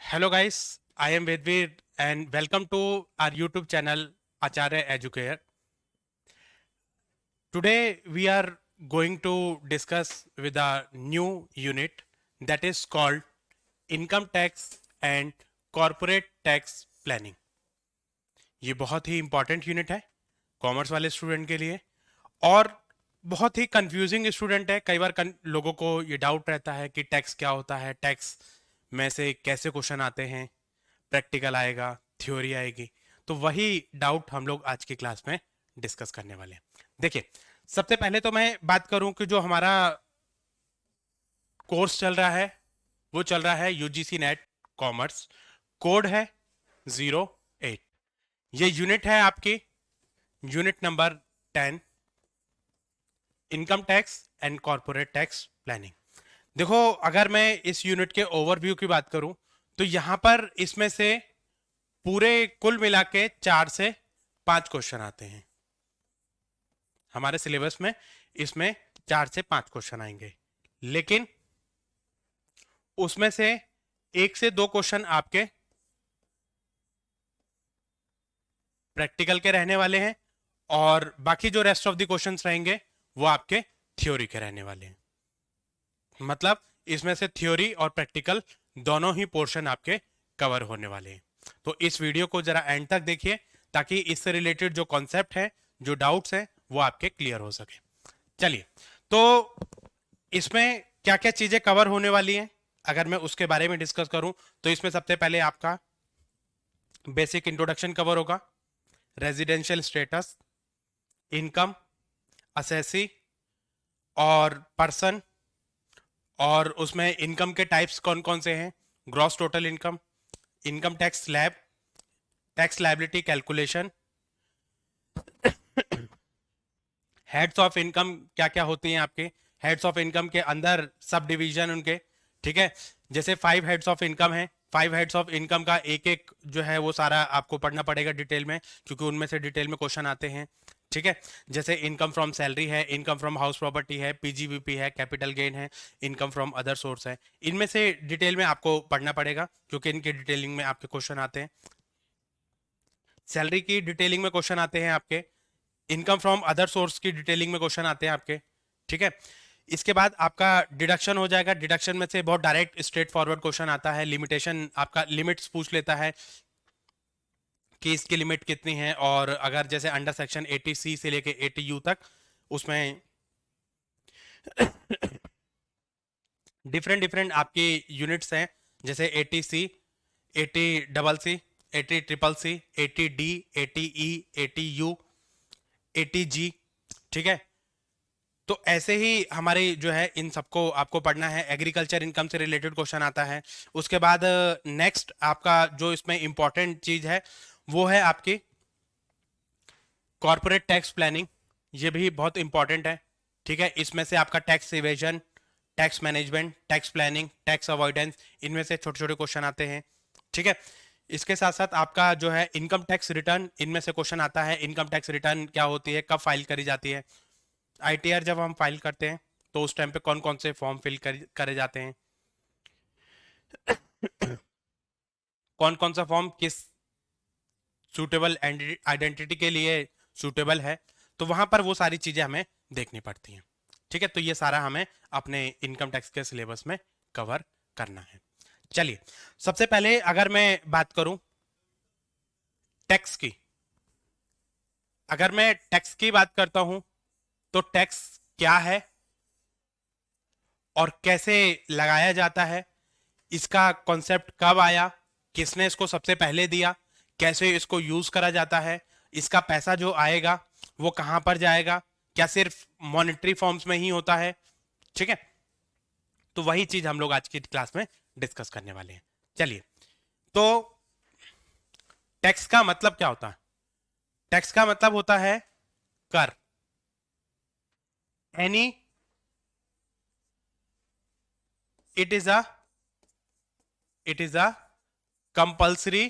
Hello guys, I am Vedveer and welcome to our YouTube channel Acharya Educare. Today we are going to discuss with a new unit that is called Income Tax and Corporate Tax Planning. ये बहुत ही important unit है commerce वाले student के लिए और बहुत ही confusing student है। कई बार लोगों को ये डाउट रहता है कि टैक्स क्या होता है, टैक्स में से कैसे क्वेश्चन आते हैं, प्रैक्टिकल आएगा, थ्योरी आएगी। तो वही डाउट हम लोग आज की क्लास में डिस्कस करने वाले हैं। देखिए, सबसे पहले तो मैं बात करूं कि जो हमारा कोर्स चल रहा है वो चल रहा है यूजीसी नेट कॉमर्स, कोड है 08। ये यूनिट है आपकी unit number 10, income tax and corporate tax planning. देखो, अगर मैं इस यूनिट के ओवरव्यू की बात करूं तो यहां पर इसमें से पूरे कुल मिला के 4 से 5 क्वेश्चन आते हैं हमारे सिलेबस में। इसमें 4 से 5 क्वेश्चन आएंगे, लेकिन उसमें से 1 से 2 क्वेश्चन आपके प्रैक्टिकल के रहने वाले हैं और बाकी जो रेस्ट ऑफ द क्वेश्चंस रहेंगे वो आपके थ्योरी के रहने वाले हैं। मतलब इसमें से थ्योरी और प्रैक्टिकल दोनों ही पोर्शन आपके कवर होने वाले हैं। तो इस वीडियो को जरा एंड तक देखिए ताकि इससे रिलेटेड जो कॉन्सेप्ट है, जो डाउट्स हैं, वो आपके क्लियर हो सके। चलिए, तो इसमें क्या क्या चीजें कवर होने वाली हैं अगर मैं उसके बारे में डिस्कस करूं तो इसमें सबसे पहले आपका बेसिक इंट्रोडक्शन कवर होगा, रेजिडेंशियल स्टेटस, इनकम, असेसी और पर्सन, और उसमें इनकम के टाइप्स कौन कौन से हैं, gross total income, income tax slab, tax liability calculation, heads of income क्या क्या होती हैं आपके, हेड्स ऑफ इनकम के अंदर सब डिवीजन उनके, ठीक है। जैसे 5 हेड्स ऑफ इनकम है, 5 हेड्स ऑफ इनकम का एक एक जो है वो सारा आपको पढ़ना पड़ेगा डिटेल में, क्योंकि उनमें से डिटेल में क्वेश्चन आते हैं, ठीक है। जैसे इनकम फ्रॉम सैलरी है, इनकम फ्रॉम हाउस प्रॉपर्टी है, पीजीवीपी है, कैपिटल गेन है, इनकम फ्रॉम अदर सोर्स है। इनमें से डिटेल में आपको पढ़ना पड़ेगा क्योंकि इनकी डिटेलिंग में आपके क्वेश्चन आते हैं। सैलरी की डिटेलिंग में क्वेश्चन आते हैं आपके, इनकम फ्रॉम अदर सोर्स की डिटेलिंग में क्वेश्चन आते हैं आपके, ठीक है। इसके बाद आपका डिडक्शन हो जाएगा। डिडक्शन में से बहुत डायरेक्ट स्ट्रेट फॉरवर्ड क्वेश्चन आता है। लिमिटेशन, आपका लिमिट्स पूछ लेता है कि इसकी लिमिट कितनी है, और अगर जैसे अंडर सेक्शन 80C से लेके 80U तक उसमें डिफरेंट डिफरेंट आपकी यूनिट्स हैं, जैसे 80C, 80CC, 80CCC, 80D, 80E, 80U, 80G, ठीक है। तो ऐसे ही हमारे जो है इन सबको आपको पढ़ना है। एग्रीकल्चर इनकम से रिलेटेड क्वेश्चन आता है। उसके बाद नेक्स्ट आपका जो इसमें इंपॉर्टेंट चीज है वो है आपकी कॉर्पोरेट टैक्स प्लानिंग। ये भी बहुत इंपॉर्टेंट है, ठीक है। इसमें से आपका tax evasion, tax management, tax planning, tax avoidance, इनमें से छोटे छोटे क्वेश्चन आते हैं, ठीक है। इसके साथ साथ आपका जो है इनकम टैक्स रिटर्न, इनमें से क्वेश्चन आता है। इनकम टैक्स रिटर्न क्या होती है, कब फाइल करी जाती है, आईटीआर जब हम फाइल करते हैं तो उस टाइम पे कौन कौन से फॉर्म फिल करे जाते हैं, कौन कौन सा फॉर्म किस सूटेबल आइडेंटिटी के लिए सूटेबल है, तो वहां पर वो सारी चीजें हमें देखनी पड़ती हैं, ठीक है। तो ये सारा हमें अपने इनकम टैक्स के सिलेबस में कवर करना है। चलिए, सबसे पहले अगर मैं बात करूं टैक्स की, अगर मैं टैक्स की बात करता हूं तो टैक्स क्या है और कैसे लगाया जाता है, इसका कॉन्सेप्ट कब आया, किसने इसको सबसे पहले दिया, कैसे इसको यूज करा जाता है, इसका पैसा जो आएगा वो कहां पर जाएगा, क्या सिर्फ मॉनेटरी फॉर्म्स में ही होता है, ठीक है। तो वही चीज हम लोग आज की क्लास में डिस्कस करने वाले हैं। चलिए, तो टैक्स का मतलब क्या होता है? टैक्स का मतलब होता है कर, any, it is a it is a compulsory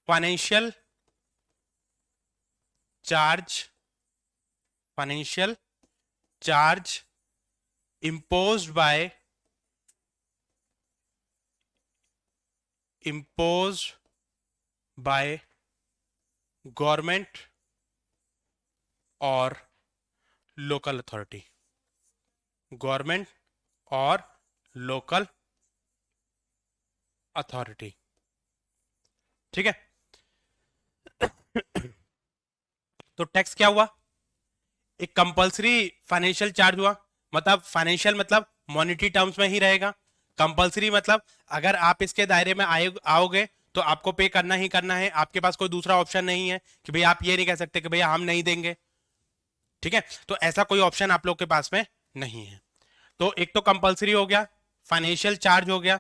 financial charge, financial charge imposed by government और local authority, गवर्नमेंट और लोकल अथॉरिटी। ठीक है, तो टैक्स क्या हुआ? एक कंपलसरी फाइनेंशियल चार्ज हुआ। मतलब फाइनेंशियल मतलब मॉनेटरी टर्म्स में ही रहेगा। कंपलसरी मतलब अगर आप इसके दायरे में आओगे तो आपको पे करना ही करना है, आपके पास कोई दूसरा ऑप्शन नहीं है कि भैया आप ये नहीं कह सकते कि भैया हम नहीं देंगे। ठीक है, तो ऐसा कोई ऑप्शन आप लोग के पास में नहीं है। तो एक तो कंपलसरी हो गया, फाइनेंशियल चार्ज हो गया।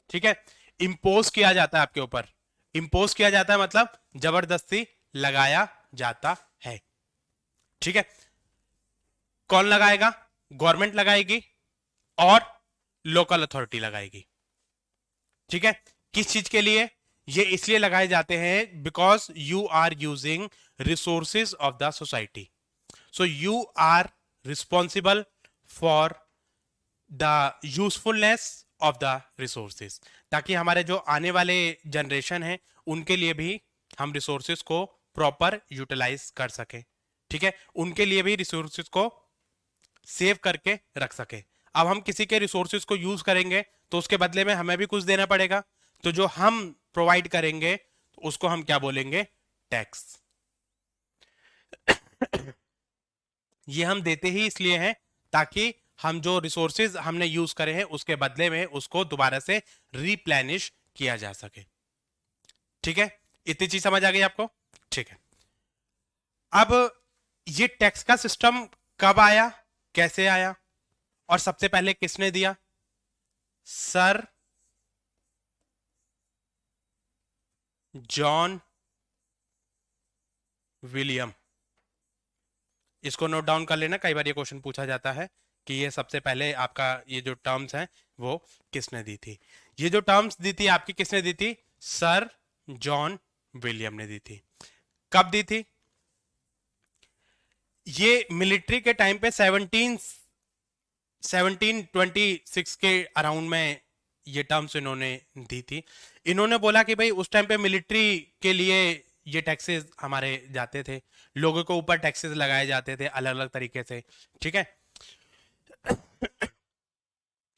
ठीक है, इंपोज किया जाता है आपके ऊपर। इंपोज किया जाता है मतलब जबरदस्ती लगाया जाता है। ठीक है, कौन लगाएगा? गवर्नमेंट लगाएगी और लोकल अथॉरिटी लगाएगी। ठीक है, किस चीज के लिए? ये इसलिए लगाए जाते हैं because you are using resources of the society, so you are responsible for the usefulness of the resources, ताकि हमारे जो आने वाले जनरेशन है उनके लिए भी हम रिसोर्सेज को प्रॉपर यूटिलाइज कर सके। ठीक है, उनके लिए भी रिसोर्सेज को सेव करके रख सके। अब हम किसी के रिसोर्सेज को यूज करेंगे तो उसके बदले में हमें भी कुछ देना पड़ेगा, तो जो हम प्रोवाइड करेंगे उसको हम क्या बोलेंगे? टैक्स। ये हम देते ही इसलिए हैं ताकि हम जो रिसोर्सेज हमने यूज करे हैं उसके बदले में उसको दोबारा से रिप्लेनिश किया जा सके। ठीक है, इतनी चीज समझ आ गई आपको? ठीक है, अब ये टैक्स का सिस्टम कब आया, कैसे आया और सबसे पहले किसने दिया? Sir John William. इसको नोट डाउन कर लेना, कई बार ये क्वेश्चन पूछा जाता है कि ये सबसे पहले आपका ये जो टर्म्स हैं वो किसने दी थी। ये जो टर्म्स दी थी आपकी किसने दी थी? सर जॉन विलियम ने दी थी। कब दी थी? ये मिलिट्री के टाइम पे 1726 के अराउंड में ये टर्म्स इन्होंने दी थी। इन्होंने बोला कि भाई उस टाइम पे मिलिट्री के लिए ये टैक्सेस हमारे जाते थे, लोगों के ऊपर टैक्सेस लगाए जाते थे अलग अलग तरीके से। ठीक है,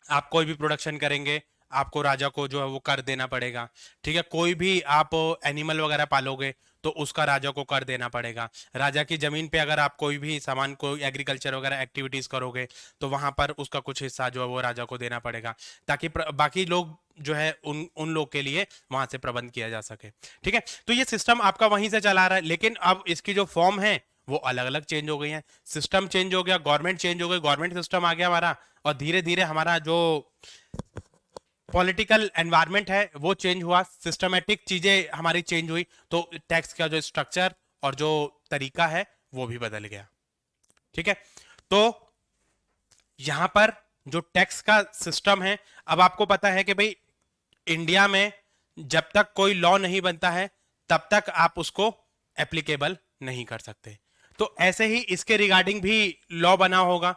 आप कोई भी प्रोडक्शन करेंगे आपको राजा को जो है वो कर देना पड़ेगा। ठीक है, कोई भी आप एनिमल वगैरह पालोगे तो उसका राजा को कर देना पड़ेगा। राजा की जमीन पे अगर आप कोई भी सामान को एग्रीकल्चर वगैरह एक्टिविटीज करोगे तो वहां पर उसका कुछ हिस्सा जो है वो राजा को देना पड़ेगा, ताकि बाकी लोग जो है उन लोग के लिए वहां से प्रबंध किया जा सके। ठीक है, तो ये सिस्टम आपका वहीं से चला रहा है, लेकिन अब इसकी जो फॉर्म है वो अलग अलग चेंज हो गई है। सिस्टम चेंज हो गया, गवर्नमेंट चेंज हो गई, गवर्नमेंट सिस्टम आ गया हमारा, और धीरे धीरे हमारा जो पॉलिटिकल एनवायरनमेंट है वो चेंज हुआ, सिस्टमेटिक चीजें हमारी चेंज हुई, तो टैक्स का जो स्ट्रक्चर और जो तरीका है वो भी बदल गया। ठीक है, तो यहां पर जो टैक्स का सिस्टम है, अब आपको पता है कि भाई इंडिया में जब तक कोई लॉ नहीं बनता है तब तक आप उसको एप्लीकेबल नहीं कर सकते। तो ऐसे ही इसके रिगार्डिंग भी लॉ बना होगा,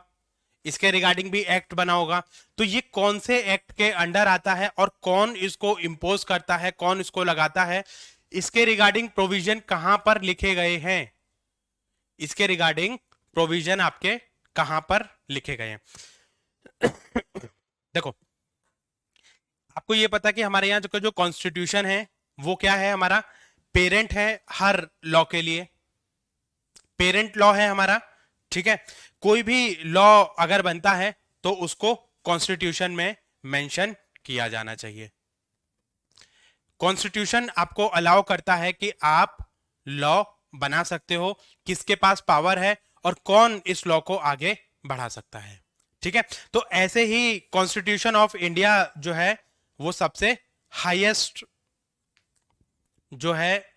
इसके रिगार्डिंग भी एक्ट बना होगा। तो ये कौन से एक्ट के अंडर आता है और कौन इसको इंपोज करता है, कौन इसको लगाता है, इसके रिगार्डिंग प्रोविजन कहां पर लिखे गए हैं? इसके रिगार्डिंग प्रोविजन आपके कहां पर लिखे गए हैं? देखो, आपको ये पता कि हमारे यहाँ जो कॉन्स्टिट्यूशन है वो क्या है? हमारा पेरेंट है हर लॉ के लिए, पेरेंट लॉ है हमारा। ठीक है, कोई भी लॉ अगर बनता है तो उसको कॉन्स्टिट्यूशन में मेंशन किया जाना चाहिए। कॉन्स्टिट्यूशन आपको अलाउ करता है कि आप लॉ बना सकते हो, किसके पास पावर है और कौन इस लॉ को आगे बढ़ा सकता है। ठीक है, तो ऐसे ही कॉन्स्टिट्यूशन ऑफ इंडिया जो है वो सबसे हाईएस्ट जो है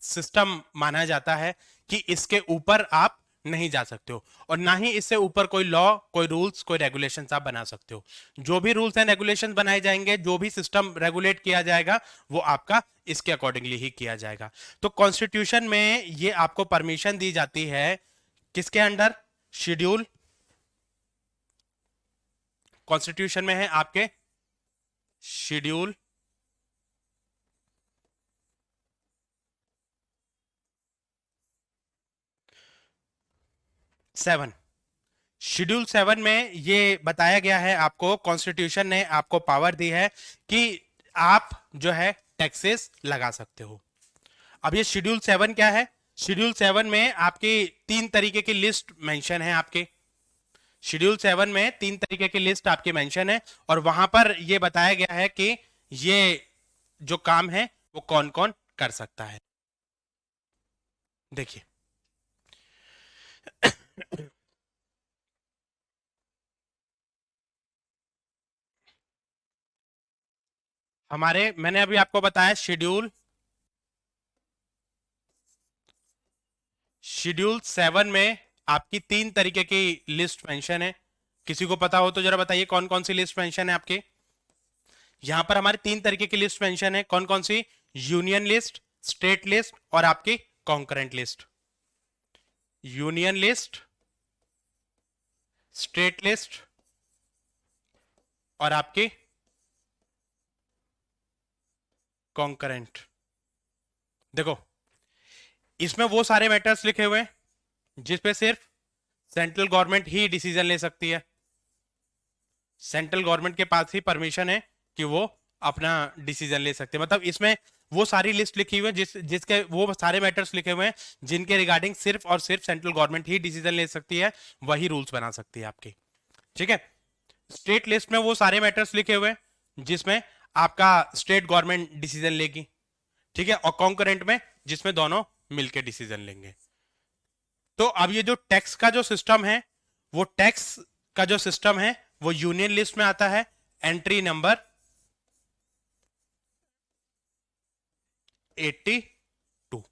सिस्टम माना जाता है कि इसके ऊपर आप नहीं जा सकते हो, और ना ही इससे ऊपर कोई लॉ, कोई रूल्स, कोई रेगुलेशंस आप बना सकते हो। जो भी रूल्स एंड रेगुलेशंस बनाए जाएंगे, जो भी सिस्टम रेगुलेट किया जाएगा वो आपका इसके अकॉर्डिंगली ही किया जाएगा। तो कॉन्स्टिट्यूशन में ये आपको परमिशन दी जाती है किसके अंडर? शेड्यूल कॉन्स्टिट्यूशन में है आपके शेड्यूल 7। शेड्यूल 7 में ये बताया गया है, आपको कॉन्स्टिट्यूशन ने आपको पावर दी है कि आप जो है टैक्सेस लगा सकते हो। अब ये शेड्यूल 7 क्या है? शेड्यूल 7 में आपकी 3 तरीके की लिस्ट मेंशन है आपके। शेड्यूल 7 में 3 तरीके की लिस्ट आपकी मेंशन है और वहां पर ये बताया गया है कि ये जो काम है वो कौन कौन कर सकता है। देखिए, मैंने अभी आपको बताया शेड्यूल 7 में आपकी 3 तरीके की लिस्ट मेंशन है। किसी को पता हो तो जरा बताइए कौन कौन सी लिस्ट मेंशन है आपके। यहां पर हमारे 3 तरीके की लिस्ट मेंशन है। कौन कौन सी? यूनियन लिस्ट, स्टेट लिस्ट और आपकी concurrent list. Union list, state list और आपकी कॉन्करेंट। देखो, इसमें वो सारे मैटर्स लिखे हुए हैं जिसपे सिर्फ सेंट्रल गवर्नमेंट ही डिसीजन ले सकती है। सेंट्रल गवर्नमेंट के पास ही परमिशन है कि वो अपना डिसीजन ले सकते हैं। मतलब इसमें वो सारी लिस्ट लिखी हुई है जिसके वो सारे मैटर्स लिखे हुए हैं जिनके रिगार्डिंग सिर्फ और सिर्फ सेंट्रल गवर्नमेंट ही डिसीजन ले सकती है, वही रूल्स बना सकती है आपकी। ठीक है। स्टेट लिस्ट में वो सारे मैटर्स लिखे हुए हैं जिसमें आपका स्टेट गवर्नमेंट डिसीजन लेगी। ठीक है। और कॉन्करेंट में जिसमें दोनों मिलकर डिसीजन लेंगे। तो अब ये जो टैक्स का जो सिस्टम है, वो टैक्स का जो सिस्टम है वो यूनियन लिस्ट में आता है, एंट्री नंबर 82।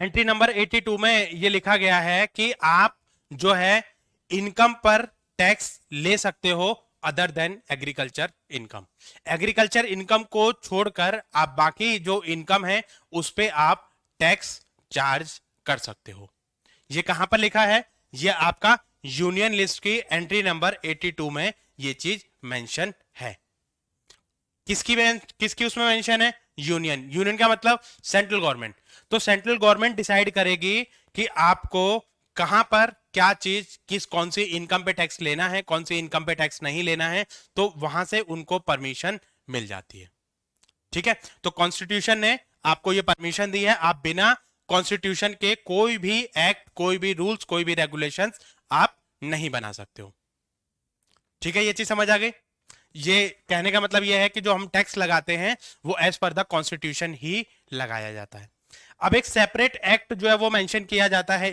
एंट्री नंबर 82 में ये लिखा गया है कि आप जो है इनकम पर टैक्स ले सकते हो other than agriculture income. Agriculture income को छोड़कर आप बाकी जो इनकम है उस पे आप टैक्स चार्ज कर सकते हो। ये कहां पर लिखा है? ये आपका यूनियन लिस्ट की एंट्री नंबर 82 में ये चीज मेंशन है। किसकी उसमें मेंशन है? यूनियन। यूनियन का मतलब सेंट्रल गवर्नमेंट। तो सेंट्रल गवर्नमेंट डिसाइड करेगी कि आपको कहां पर क्या चीज, कौन सी इनकम पे टैक्स लेना है, कौन सी इनकम पे टैक्स नहीं लेना है, तो वहां से उनको परमिशन मिल जाती है। ठीक है। तो कॉन्स्टिट्यूशन ने आपको यह परमिशन दी है, आप बिना कॉन्स्टिट्यूशन के कोई भी एक्ट, कोई भी रूल्स, कोई भी रेगुलेशंस आप नहीं बना सकते हो। ठीक है, ये चीज समझ आ गई। ये कहने का मतलब यह है कि जो हम टैक्स लगाते हैं वो एज पर द कॉन्स्टिट्यूशन ही लगाया जाता है। अब एक सेपरेट एक्ट जो है वो मेंशन किया जाता है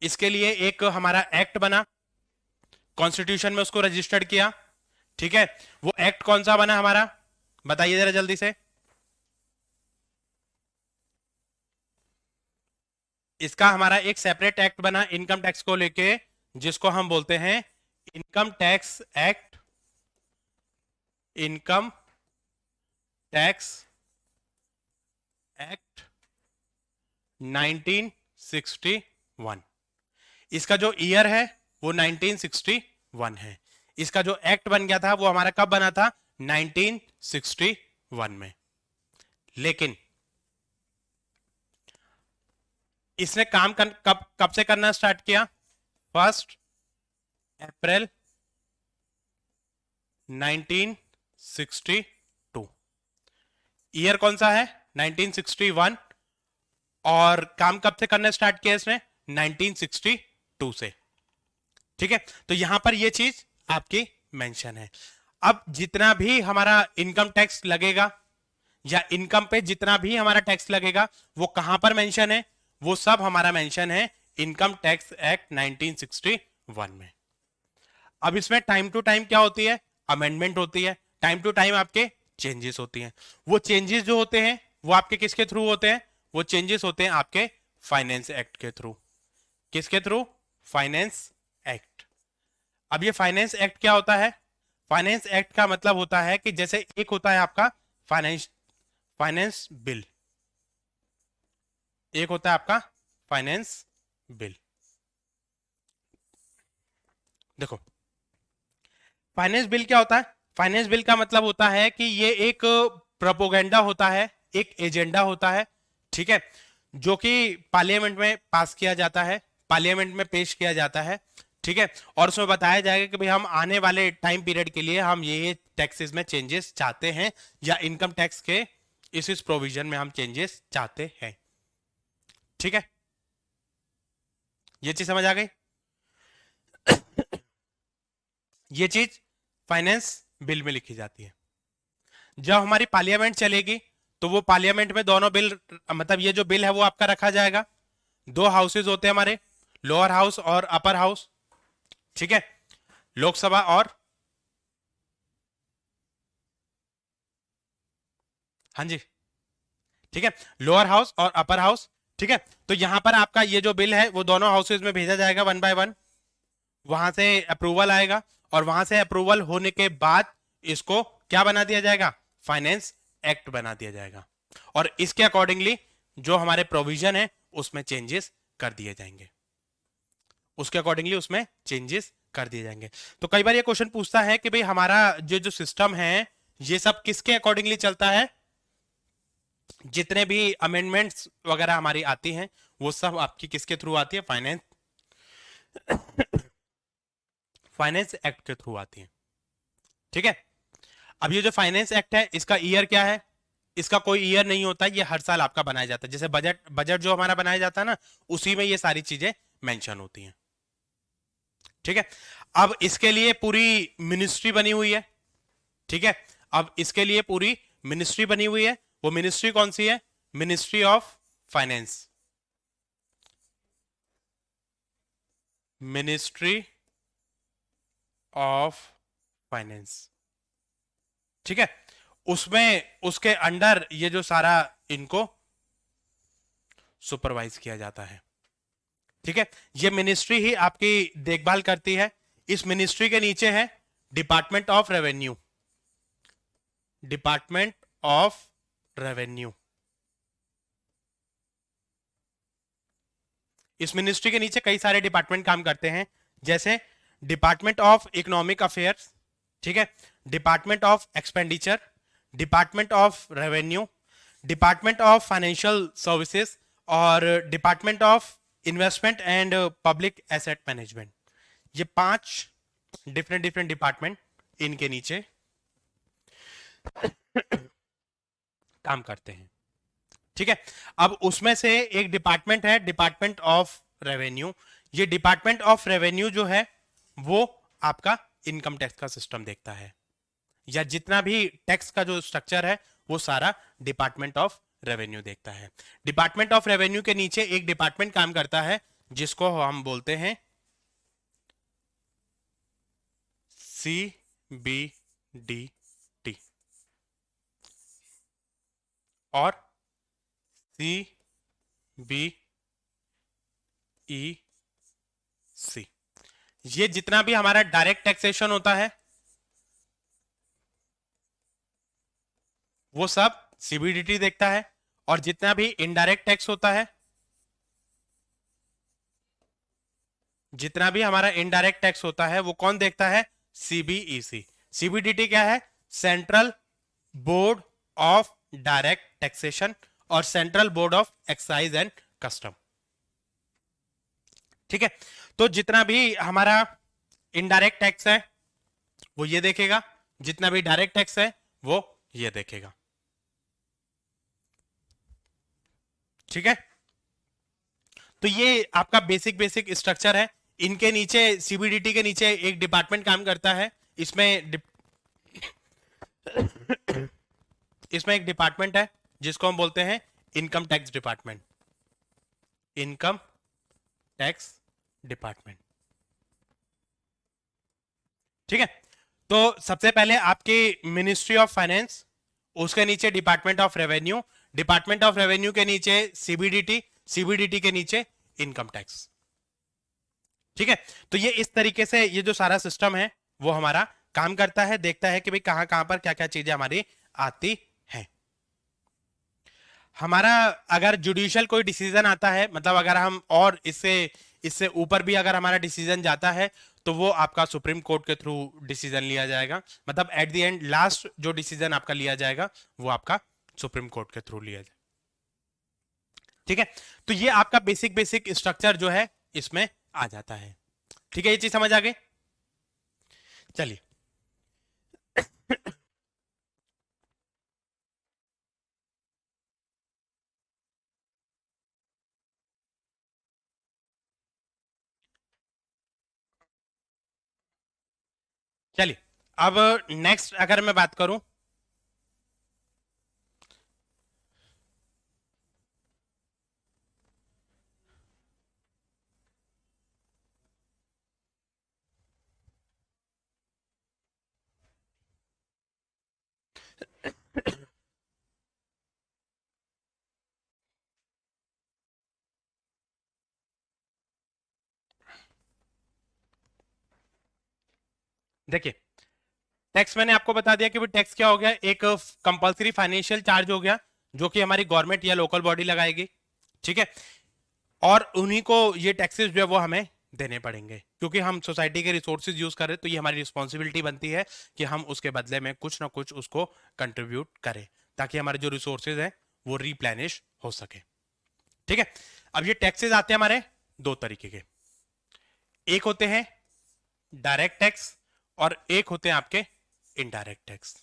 इसके लिए एक हमारा एक्ट बना, कॉन्स्टिट्यूशन में उसको रजिस्टर्ड किया। ठीक है। वो एक्ट कौन सा बना हमारा? बताइए जरा जल्दी से। इसका हमारा एक सेपरेट एक्ट बना इनकम टैक्स को लेके, जिसको हम बोलते हैं income tax act, income tax act 1961। इसका जो ईयर है वो 1961 है। इसका जो एक्ट बन गया था वो हमारा कब बना था? 1961 में। लेकिन इसने काम कब से करना स्टार्ट किया? 1 अप्रैल 1962। ईयर कौन सा है? 1961। और काम कब से करना स्टार्ट किया इसने? 1962 से। ठीक है। तो यहां पर यह चीज आपकी मेंशन है। अब जितना भी हमारा इनकम टैक्स लगेगा या इनकम पे जितना भी हमारा टैक्स लगेगा वो कहां पर मेंशन है? वो सब हमारा मेंशन है इनकम टैक्स एक्ट 1961 में। अब इसमें टाइम टू टाइम क्या होती है? अमेंडमेंट होती है। टाइम टू टाइम आपके चेंजेस होती हैं। वो चेंजेस जो होते हैं वो आपके किसके थ्रू होते हैं? वो चेंजेस होते हैं आपके फाइनेंस एक्ट के थ्रू। किसके थ्रू? Finance act. अब ये फाइनेंस एक्ट क्या होता है? फाइनेंस एक्ट का मतलब होता है कि जैसे एक होता है आपका फाइनेंस बिल, एक होता है आपका फाइनेंस बिल। देखो, फाइनेंस बिल क्या होता है? फाइनेंस बिल का मतलब होता है कि ये एक प्रोपोगेंडा होता है, एक एजेंडा होता है, ठीक है, जो कि पार्लियामेंट में पास किया जाता है, पार्लियामेंट में पेश किया जाता है, ठीक है, और उसमें बताया जाएगा कि भाई हम आने वाले टाइम पीरियड के लिए हम ये टैक्सेस में चेंजेस चाहते हैं, या इनकम टैक्स के इस प्रोविजन में हम चेंजेस चाहते हैं, ठीक है, ये चीज समझ आ गई? ये चीज फाइनेंस बिल में लिखी जाती है। जब हमारी पार्लियामेंट चलेगी तो वो पार्लियामेंट में दोनों बिल, मतलब ये जो बिल है वो आपका रखा जाएगा। दो हाउसेज होते हैं हमारे, लोअर हाउस और अपर हाउस, ठीक है, लोकसभा और, हाँ जी, ठीक है, लोअर हाउस और अपर हाउस, ठीक है। तो यहां पर आपका ये जो बिल है वो दोनों हाउसेज में भेजा जाएगा 1 बाय 1, वहां से अप्रूवल आएगा, और वहां से अप्रूवल होने के बाद इसको क्या बना दिया जाएगा? फाइनेंस एक्ट बना दिया जाएगा, और इसके अकॉर्डिंगली जो हमारे प्रोविजन है उसमें चेंजेस कर दिए जाएंगे, उसके अकॉर्डिंगली उसमें चेंजेस कर दिए जाएंगे। तो कई बार ये क्वेश्चन पूछता है कि भाई हमारा जो जो सिस्टम है ये सब किसके अकॉर्डिंगली चलता है? जितने भी अमेंडमेंट्स वगैरह हमारी आती हैं वो सब आपकी किसके थ्रू आती है? फाइनेंस, फाइनेंस एक्ट के थ्रू आती है, ठीक है। अब ये जो फाइनेंस एक्ट है इसका ईयर क्या है? इसका कोई ईयर नहीं होता, ये हर साल आपका बनाया जाता है। जैसे बजट, बजट जो हमारा बनाया जाता है ना, उसी में ये सारी चीजें मेंशन होती हैं, ठीक है। अब इसके लिए पूरी मिनिस्ट्री बनी हुई है, ठीक है। अब इसके लिए पूरी मिनिस्ट्री बनी हुई है, वो मिनिस्ट्री कौन सी है? Ministry of finance, ministry of finance, ठीक है। उसमें उसके अंडर ये जो सारा इनको सुपरवाइज किया जाता है, ठीक है। ये मिनिस्ट्री ही आपकी देखभाल करती है। इस मिनिस्ट्री के नीचे है department of revenue, department of revenue. इस मिनिस्ट्री के नीचे कई सारे डिपार्टमेंट काम करते हैं, जैसे डिपार्टमेंट ऑफ इकोनॉमिक अफेयर्स, ठीक है, department of expenditure, department of revenue, department of financial services, और department of investment and public asset management. ये 5 डिफरेंट डिफरेंट डिपार्टमेंट इनके नीचे काम करते हैं, ठीक है। अब उसमें से एक डिपार्टमेंट है डिपार्टमेंट ऑफ रेवेन्यू। ये डिपार्टमेंट ऑफ रेवेन्यू जो है वो आपका इनकम टैक्स का सिस्टम देखता है, या जितना भी टैक्स का जो स्ट्रक्चर है वो सारा डिपार्टमेंट ऑफ रेवेन्यू देखता है। डिपार्टमेंट ऑफ रेवेन्यू के नीचे एक डिपार्टमेंट काम करता है जिसको हम बोलते हैं CBDT और CBEC। ये जितना भी हमारा डायरेक्ट टैक्सेशन होता है वो सब CBDT देखता है, और जितना भी इनडायरेक्ट टैक्स होता है, जितना भी हमारा इनडायरेक्ट टैक्स होता है वो कौन देखता है? CBEC। CBDT क्या है? Central board of direct taxation और central board of excise and custom, ठीक है। तो जितना भी हमारा इनडायरेक्ट टैक्स है वो ये देखेगा, जितना भी डायरेक्ट टैक्स है वो ये देखेगा, ठीक है। तो ये आपका बेसिक बेसिक स्ट्रक्चर है। इनके नीचे CBDT के नीचे एक डिपार्टमेंट काम करता है, इसमें इसमें एक डिपार्टमेंट है जिसको हम बोलते हैं income tax department, income tax department, ठीक है। तो सबसे पहले आपकी मिनिस्ट्री ऑफ फाइनेंस, उसके नीचे department of revenue, department of revenue के नीचे CBDT, CBDT के नीचे इनकम टैक्स, ठीक है। तो ये इस तरीके से ये जो सारा सिस्टम है वो हमारा काम करता है, देखता है कि भाई कहां कहां पर क्या क्या चीजें हमारी आती हैं। हमारा अगर जुडिशियल कोई डिसीजन आता है, मतलब अगर हम और इससे इससे ऊपर भी अगर हमारा डिसीजन जाता है तो वो आपका सुप्रीम कोर्ट के थ्रू डिसीजन लिया जाएगा, मतलब एट द एंड लास्ट जो डिसीजन आपका लिया जाएगा वो आपका सुप्रीम कोर्ट के थ्रू लिया जाएगा। ठीक है, तो ये आपका बेसिक बेसिक स्ट्रक्चर जो है इसमें आ जाता है। ठीक है, ये चीज समझ आ गई। चलिए चलिए, अब नेक्स्ट अगर मैं बात करूं, देखिए टैक्स मैंने आपको बता दिया कि वो टैक्स क्या हो गया, एक कंपलसरी फाइनेंशियल चार्ज हो गया जो कि हमारी गवर्नमेंट या लोकल बॉडी लगाएगी। ठीक है, और उन्हीं को ये टैक्सेस जो है वो हमें देने पड़ेंगे, क्योंकि हम सोसाइटी के रिसोर्सेज यूज कर रहे हैं, तो ये हमारी रिस्पॉन्सिबिलिटी बनती है कि हम उसके बदले में कुछ ना कुछ उसको कंट्रीब्यूट करें, ताकि हमारे जो रिसोर्सेज हैं वो रिप्लेनिश हो सके। ठीक है, अब ये टैक्सेस आते हैं हमारे दो तरीके के, एक होते हैं डायरेक्ट टैक्स और एक होते हैं आपके इनडायरेक्ट टैक्स।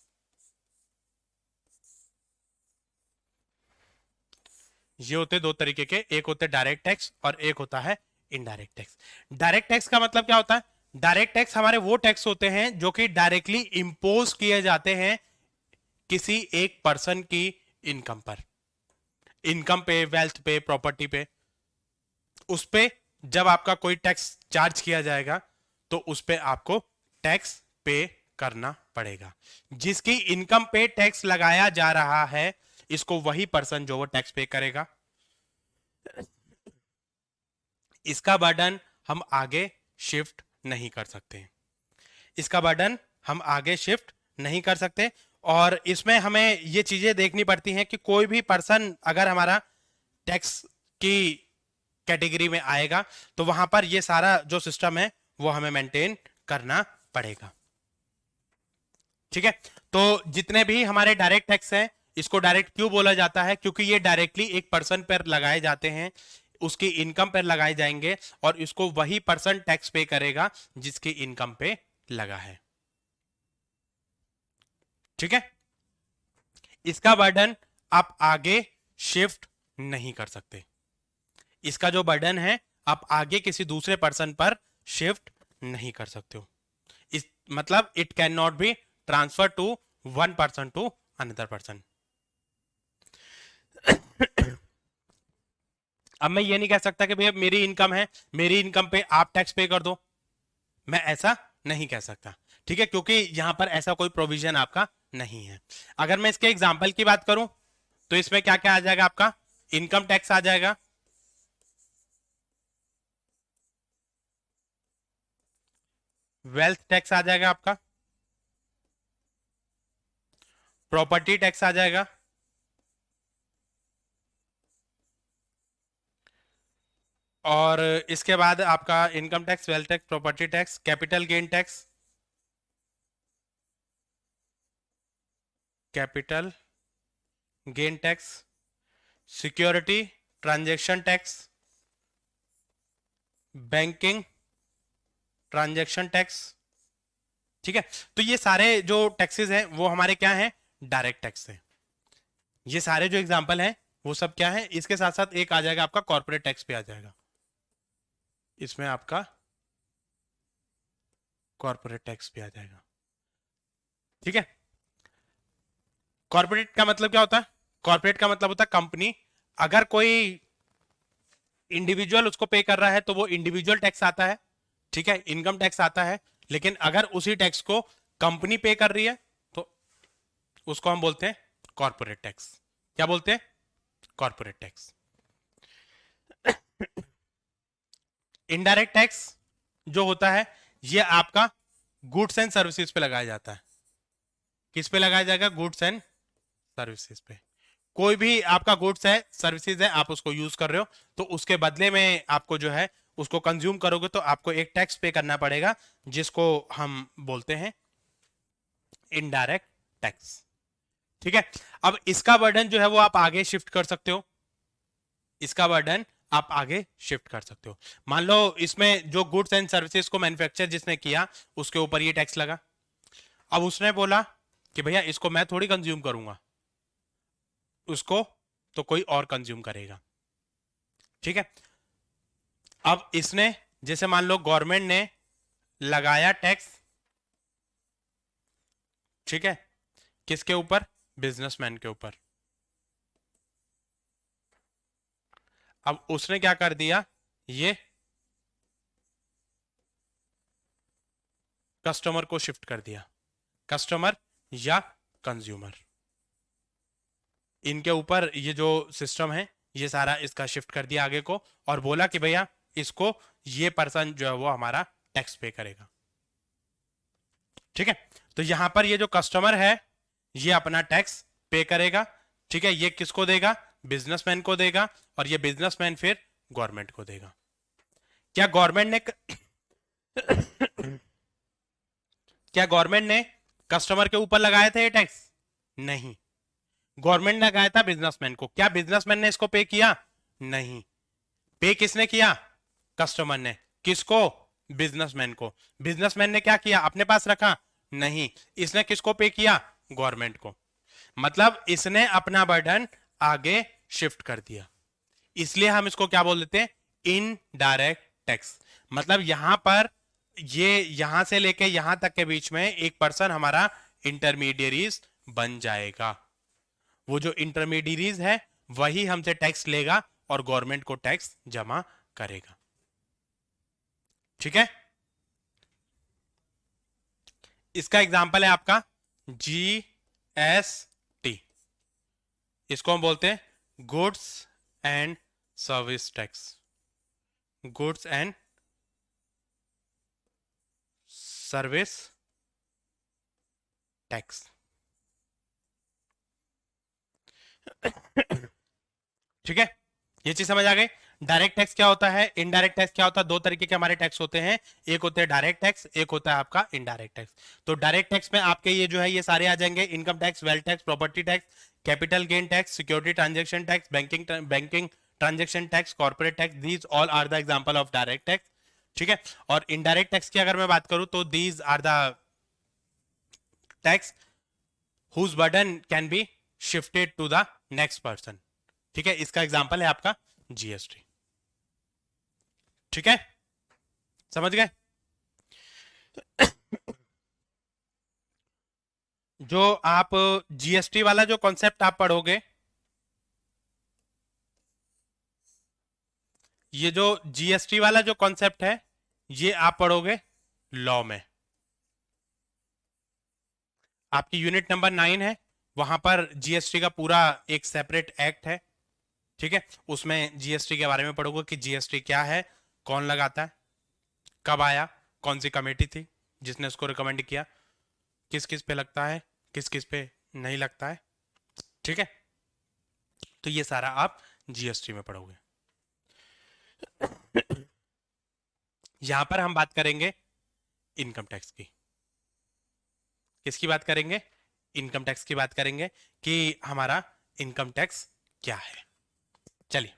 ये होते हैं दो तरीके के, एक होते हैं डायरेक्ट टैक्स और एक होता है इनडायरेक्ट टैक्स। डायरेक्ट टैक्स का मतलब क्या होता है? डायरेक्ट टैक्स हमारे वो टैक्स होते हैं जो कि डायरेक्टली इंपोज किए जाते हैं किसी एक पर्सन की इनकम पर, इनकम पे, वेल्थ पे, प्रॉपर्टी पे। उस पे जब आपका कोई टैक्स चार्ज किया जाएगा तो उस पे आपको टैक्स पे करना पड़ेगा। जिसकी इनकम पे टैक्स लगाया जा रहा है इसको वही पर्सन जो वो टैक्स पे करेगा। इसका बर्डन हम आगे शिफ्ट नहीं कर सकते, इसका बर्डन हम आगे शिफ्ट नहीं कर सकते। और इसमें हमें ये चीजें देखनी पड़ती हैं कि कोई भी पर्सन अगर हमारा टैक्स की कैटेगरी में आएगा तो वहां पर ये सारा जो सिस्टम है वो हमें मेंटेन करना पड़ेगा। ठीक है, तो जितने भी हमारे डायरेक्ट टैक्स हैं, इसको डायरेक्ट क्यों बोला जाता है? क्योंकि ये डायरेक्टली एक पर्सन पर लगाए जाते हैं, उसकी इनकम पर लगाए जाएंगे और इसको वही पर्सन टैक्स पे करेगा जिसकी इनकम पे लगा है। ठीक है, इसका बर्डन आप आगे शिफ्ट नहीं कर सकते, इसका जो बर्डन है आप आगे किसी दूसरे पर्सन पर शिफ्ट नहीं कर सकते हो। इस मतलब it can not be transfer to one person to another person. अब मैं ये नहीं कह सकता कि भैया मेरी इनकम है, मेरी इनकम पे आप टैक्स पे कर दो, मैं ऐसा नहीं कह सकता। ठीक है, क्योंकि यहां पर ऐसा कोई प्रोविजन आपका नहीं है। अगर मैं इसके एग्जाम्पल की बात करूं तो इसमें क्या क्या आ जाएगा? आपका इनकम टैक्स आ जाएगा, वेल्थ टैक्स आ जाएगा, आपका प्रॉपर्टी टैक्स आ जाएगा, और इसके बाद आपका income tax, wealth tax, property tax, capital gain tax, capital gain tax, security transaction tax, banking transaction tax. ठीक है, तो ये सारे जो टैक्सेस हैं वो हमारे क्या हैं? डायरेक्ट टैक्स हैं। ये सारे जो एग्जांपल हैं वो सब क्या है? इसके साथ साथ एक आ जाएगा आपका कॉर्पोरेट टैक्स पे आ जाएगा, इसमें आपका कॉर्पोरेट टैक्स भी आ जाएगा। ठीक है, कॉर्पोरेट का मतलब क्या होता है? कॉर्पोरेट का मतलब होता है कंपनी, अगर कोई इंडिविजुअल उसको पे कर रहा है तो वो इंडिविजुअल टैक्स आता है, ठीक है, इनकम टैक्स आता है। लेकिन अगर उसी टैक्स को कंपनी पे कर रही है तो उसको हम बोलते हैं कॉर्पोरेट टैक्स। क्या बोलते हैं? Corporate tax. इनडायरेक्ट टैक्स जो होता है ये आपका गुड्स एंड सर्विसेज पे लगाया जाता है। किस पे लगाया जाएगा? गुड्स एंड सर्विसेज पे। कोई भी आपका गुड्स है, सर्विसेज है, आप उसको यूज कर रहे हो तो उसके बदले में आपको जो है उसको कंज्यूम करोगे तो आपको एक टैक्स पे करना पड़ेगा, जिसको हम बोलते हैं इनडायरेक्ट टैक्स। ठीक है, अब इसका बर्डन जो है वो आप आगे शिफ्ट कर सकते हो, इसका बर्डन आप आगे शिफ्ट कर सकते हो। मान लो इसमें जो गुड्स एंड सर्विसेज को मैन्युफैक्चर जिसने किया उसके ऊपर ये टैक्स लगा। अब उसने बोला कि भैया इसको मैं थोड़ी कंज्यूम करूंगा, उसको तो कोई और कंज्यूम करेगा। ठीक है, अब इसने जैसे मान लो गवर्नमेंट ने लगाया टैक्स, ठीक है, किसके ऊपर? बिजनेसमैन के ऊपर। अब उसने क्या कर दिया, ये कस्टमर को शिफ्ट कर दिया, कस्टमर या कंज्यूमर, इनके ऊपर ये जो सिस्टम है ये सारा इसका शिफ्ट कर दिया आगे को, और बोला कि भैया इसको ये पर्सन जो है वो हमारा टैक्स पे करेगा। ठीक है, तो यहां पर ये जो कस्टमर है ये अपना टैक्स पे करेगा। ठीक है, ये किसको देगा? बिजनेसमैन को देगा, और ये बिजनेसमैन फिर गवर्नमेंट को देगा। क्या गवर्नमेंट ने क्या गवर्नमेंट ने कस्टमर के ऊपर लगाए थे ये टैक्स? नहीं, गवर्नमेंट ने लगाया था बिजनेसमैन को। क्या बिजनेसमैन ने इसको पे किया? नहीं, पे किसने किया? कस्टमर ने। किसको? बिजनेसमैन को। बिजनेसमैन ने क्या किया? अपने पास रखा? नहीं, इसने किसको पे किया? गवर्नमेंट को। मतलब इसने अपना बर्डन आगे शिफ्ट कर दिया, इसलिए हम इसको क्या बोल देते हैं? Indirect tax. मतलब यहां पर ये यहां से लेके यहां तक के बीच में एक पर्सन हमारा इंटरमीडियरीज बन जाएगा। वो जो इंटरमीडियरीज है वही हमसे टैक्स लेगा और गवर्नमेंट को टैक्स जमा करेगा। ठीक है, इसका एग्जांपल है आपका जीएसटी, इसको हम बोलते हैं goods and service tax, goods and service tax. ठीक है, ये चीज समझ आ गई। डायरेक्ट टैक्स क्या होता है, इनडायरेक्ट टैक्स क्या होता है? दो तरीके के हमारे टैक्स होते हैं, एक होते हैं डायरेक्ट टैक्स, एक होता है आपका इनडायरेक्ट टैक्स। तो डायरेक्ट टैक्स में आपके ये जो है ये सारे आ जाएंगे, income tax, wealth tax, property tax, capital gain tax, security transaction tax, banking transaction tax, corporate tax, these all are the example of direct tax. ठीक है, और इनडायरेक्ट टैक्स की अगर मैं बात करूं तो these are the tax whose burden can be shifted to the next person. ठीक है, इसका एग्जांपल है आपका जीएसटी। ठीक है, समझ गए? जो आप जीएसटी वाला जो कॉन्सेप्ट आप पढ़ोगे, ये जो जीएसटी वाला जो कॉन्सेप्ट है ये आप पढ़ोगे लॉ में। आपकी यूनिट नंबर 9 है, वहां पर जीएसटी का पूरा एक सेपरेट एक्ट है। ठीक है, उसमें जीएसटी के बारे में पढ़ोगे कि जीएसटी क्या है, कौन लगाता है, कब आया, कौन सी कमेटी थी जिसने उसको रिकमेंड किया, किस किस पे लगता है, किस किस पे नहीं लगता है। ठीक है, तो ये सारा आप जीएसटी में पढ़ोगे। यहां पर हम बात करेंगे इनकम टैक्स की। किसकी बात करेंगे? इनकम टैक्स की बात करेंगे कि हमारा इनकम टैक्स क्या है। चलिए,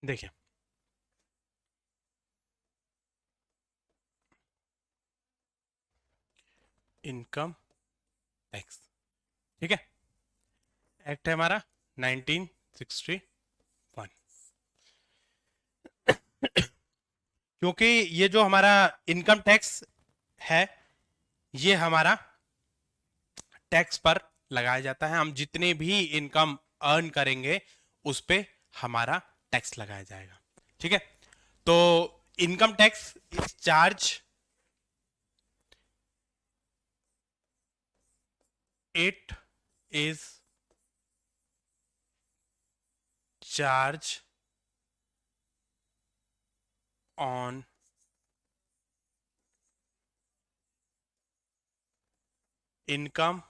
देखिए, इनकम टैक्स, ठीक है, एक्ट है हमारा 1961। क्योंकि ये जो हमारा इनकम टैक्स है ये हमारा टैक्स पर लगाया जाता है। हम जितने भी इनकम अर्न करेंगे उस पे हमारा टैक्स लगाया जाएगा। ठीक है, तो income tax is charge, it is charge on income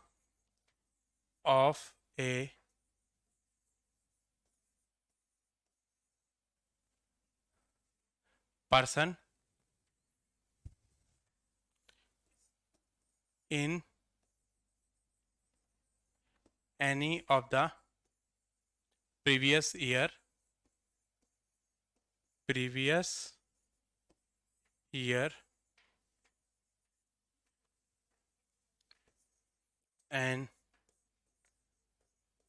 of A person in any of the previous year and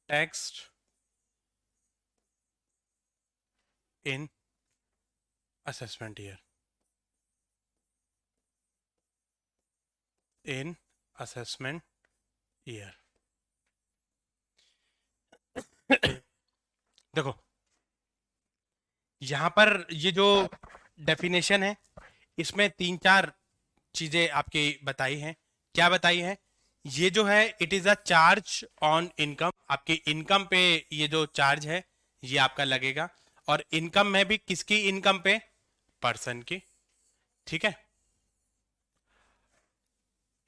taxed in assessment year, in assessment year। देखो यहां पर ये जो डेफिनेशन है इसमें तीन चार चीजें आपकी बताई हैं। क्या बताई है? ये जो है it is a charge on income, आपकी इनकम पे ये जो चार्ज है ये आपका लगेगा। और इनकम में भी किसकी इनकम पे? पर्सन की। ठीक है,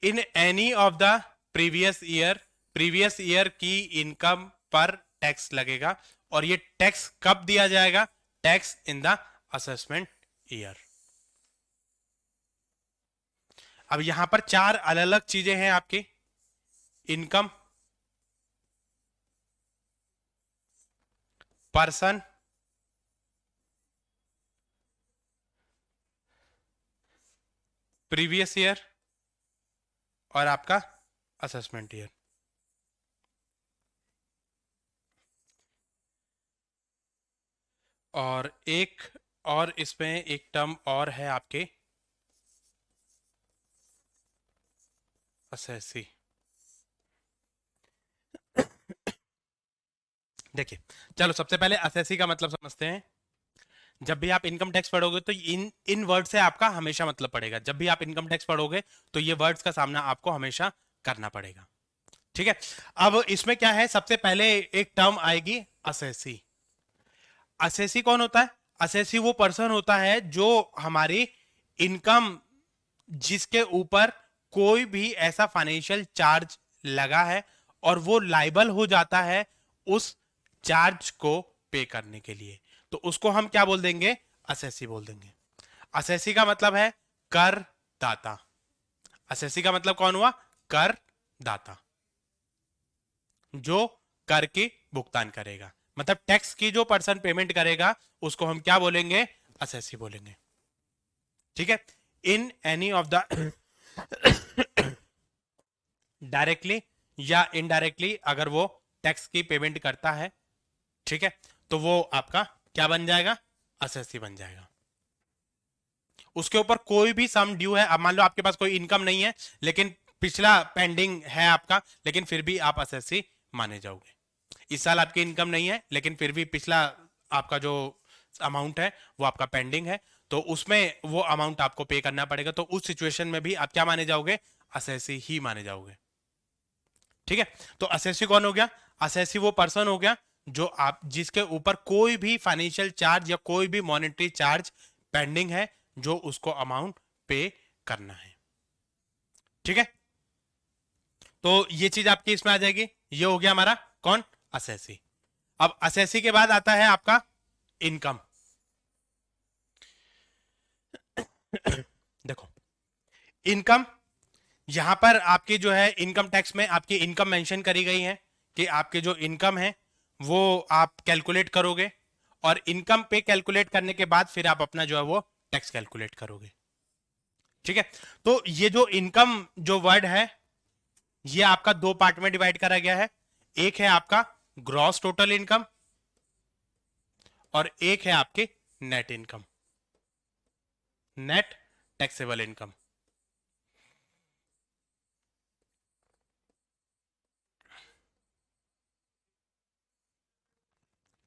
in any of the previous year की इनकम पर टैक्स लगेगा। और ये टैक्स कब दिया जाएगा? Tax in the assessment year. अब यहां पर चार अलग अलग चीजें हैं आपकी, इनकम, पर्सन, प्रीवियस ईयर और आपका असेसमेंट ईयर। और एक और इसमें एक टर्म और है आपके असेसी। देखिए, चलो सबसे पहले असेसी का मतलब समझते हैं। जब भी आप इनकम टैक्स पढ़ोगे तो इन इन वर्ड से आपका हमेशा मतलब पड़ेगा। जब भी आप इनकम टैक्स पढ़ोगे तो ये वर्ड्स का सामना आपको हमेशा करना पड़ेगा। ठीक है, अब इसमें क्या है, सबसे पहले एक टर्म आएगी असेसी। असेसी कौन होता है? असेसी वो पर्सन होता है जो हमारी इनकम, जिसके ऊपर कोई भी ऐसा फाइनेंशियल चार्ज लगा है और वो लाइबल हो जाता है उस चार्ज को पे करने के लिए, तो उसको हम क्या बोल देंगे? असेसी बोल देंगे। असेसी का मतलब है कर दाता। असेसी का मतलब कौन हुआ? कर दाता, जो कर की भुगतान करेगा। मतलब टैक्स की जो पर्सन पेमेंट करेगा उसको हम क्या बोलेंगे? असेसी बोलेंगे। ठीक है, in any of the directly या इनडायरेक्टली अगर वो टैक्स की पेमेंट करता है, ठीक है, तो वो आपका क्या बन जाएगा? असेसी बन जाएगा। उसके ऊपर कोई भी सम ड्यू है, अब मान लो आपके पास कोई इनकम नहीं है लेकिन पिछला पेंडिंग है आपका, लेकिन फिर भी आप असेसी माने जाओगे। इस साल आपकी इनकम नहीं है लेकिन फिर भी पिछला आपका जो अमाउंट है वो आपका पेंडिंग है, तो उसमें वो अमाउंट आपको पे करना पड़ेगा। तो उस सिचुएशन में भी आप क्या माने जाओगे? असेसी ही माने जाओगे। ठीक है, तो असेसी कौन हो गया? असेसी वो पर्सन हो गया जो आप, जिसके ऊपर कोई भी फाइनेंशियल चार्ज या कोई भी मॉनेटरी चार्ज पेंडिंग है, जो उसको अमाउंट पे करना है। ठीक है, तो ये चीज आपकी इसमें आ जाएगी। ये हो गया हमारा कौन? असेसी। अब असेसी के बाद आता है आपका इनकम। देखो, इनकम, यहां पर आपकी जो है इनकम टैक्स में आपकी इनकम मेंशन करी गई है कि आपके जो इनकम है वो आप कैलकुलेट करोगे, और इनकम पे कैलकुलेट करने के बाद फिर आप अपना जो है वो टैक्स कैलकुलेट करोगे। ठीक है, तो ये जो इनकम जो वर्ड है ये आपका दो पार्ट में डिवाइड करा गया है। एक है आपका ग्रॉस टोटल इनकम और एक है आपके net income, net taxable income.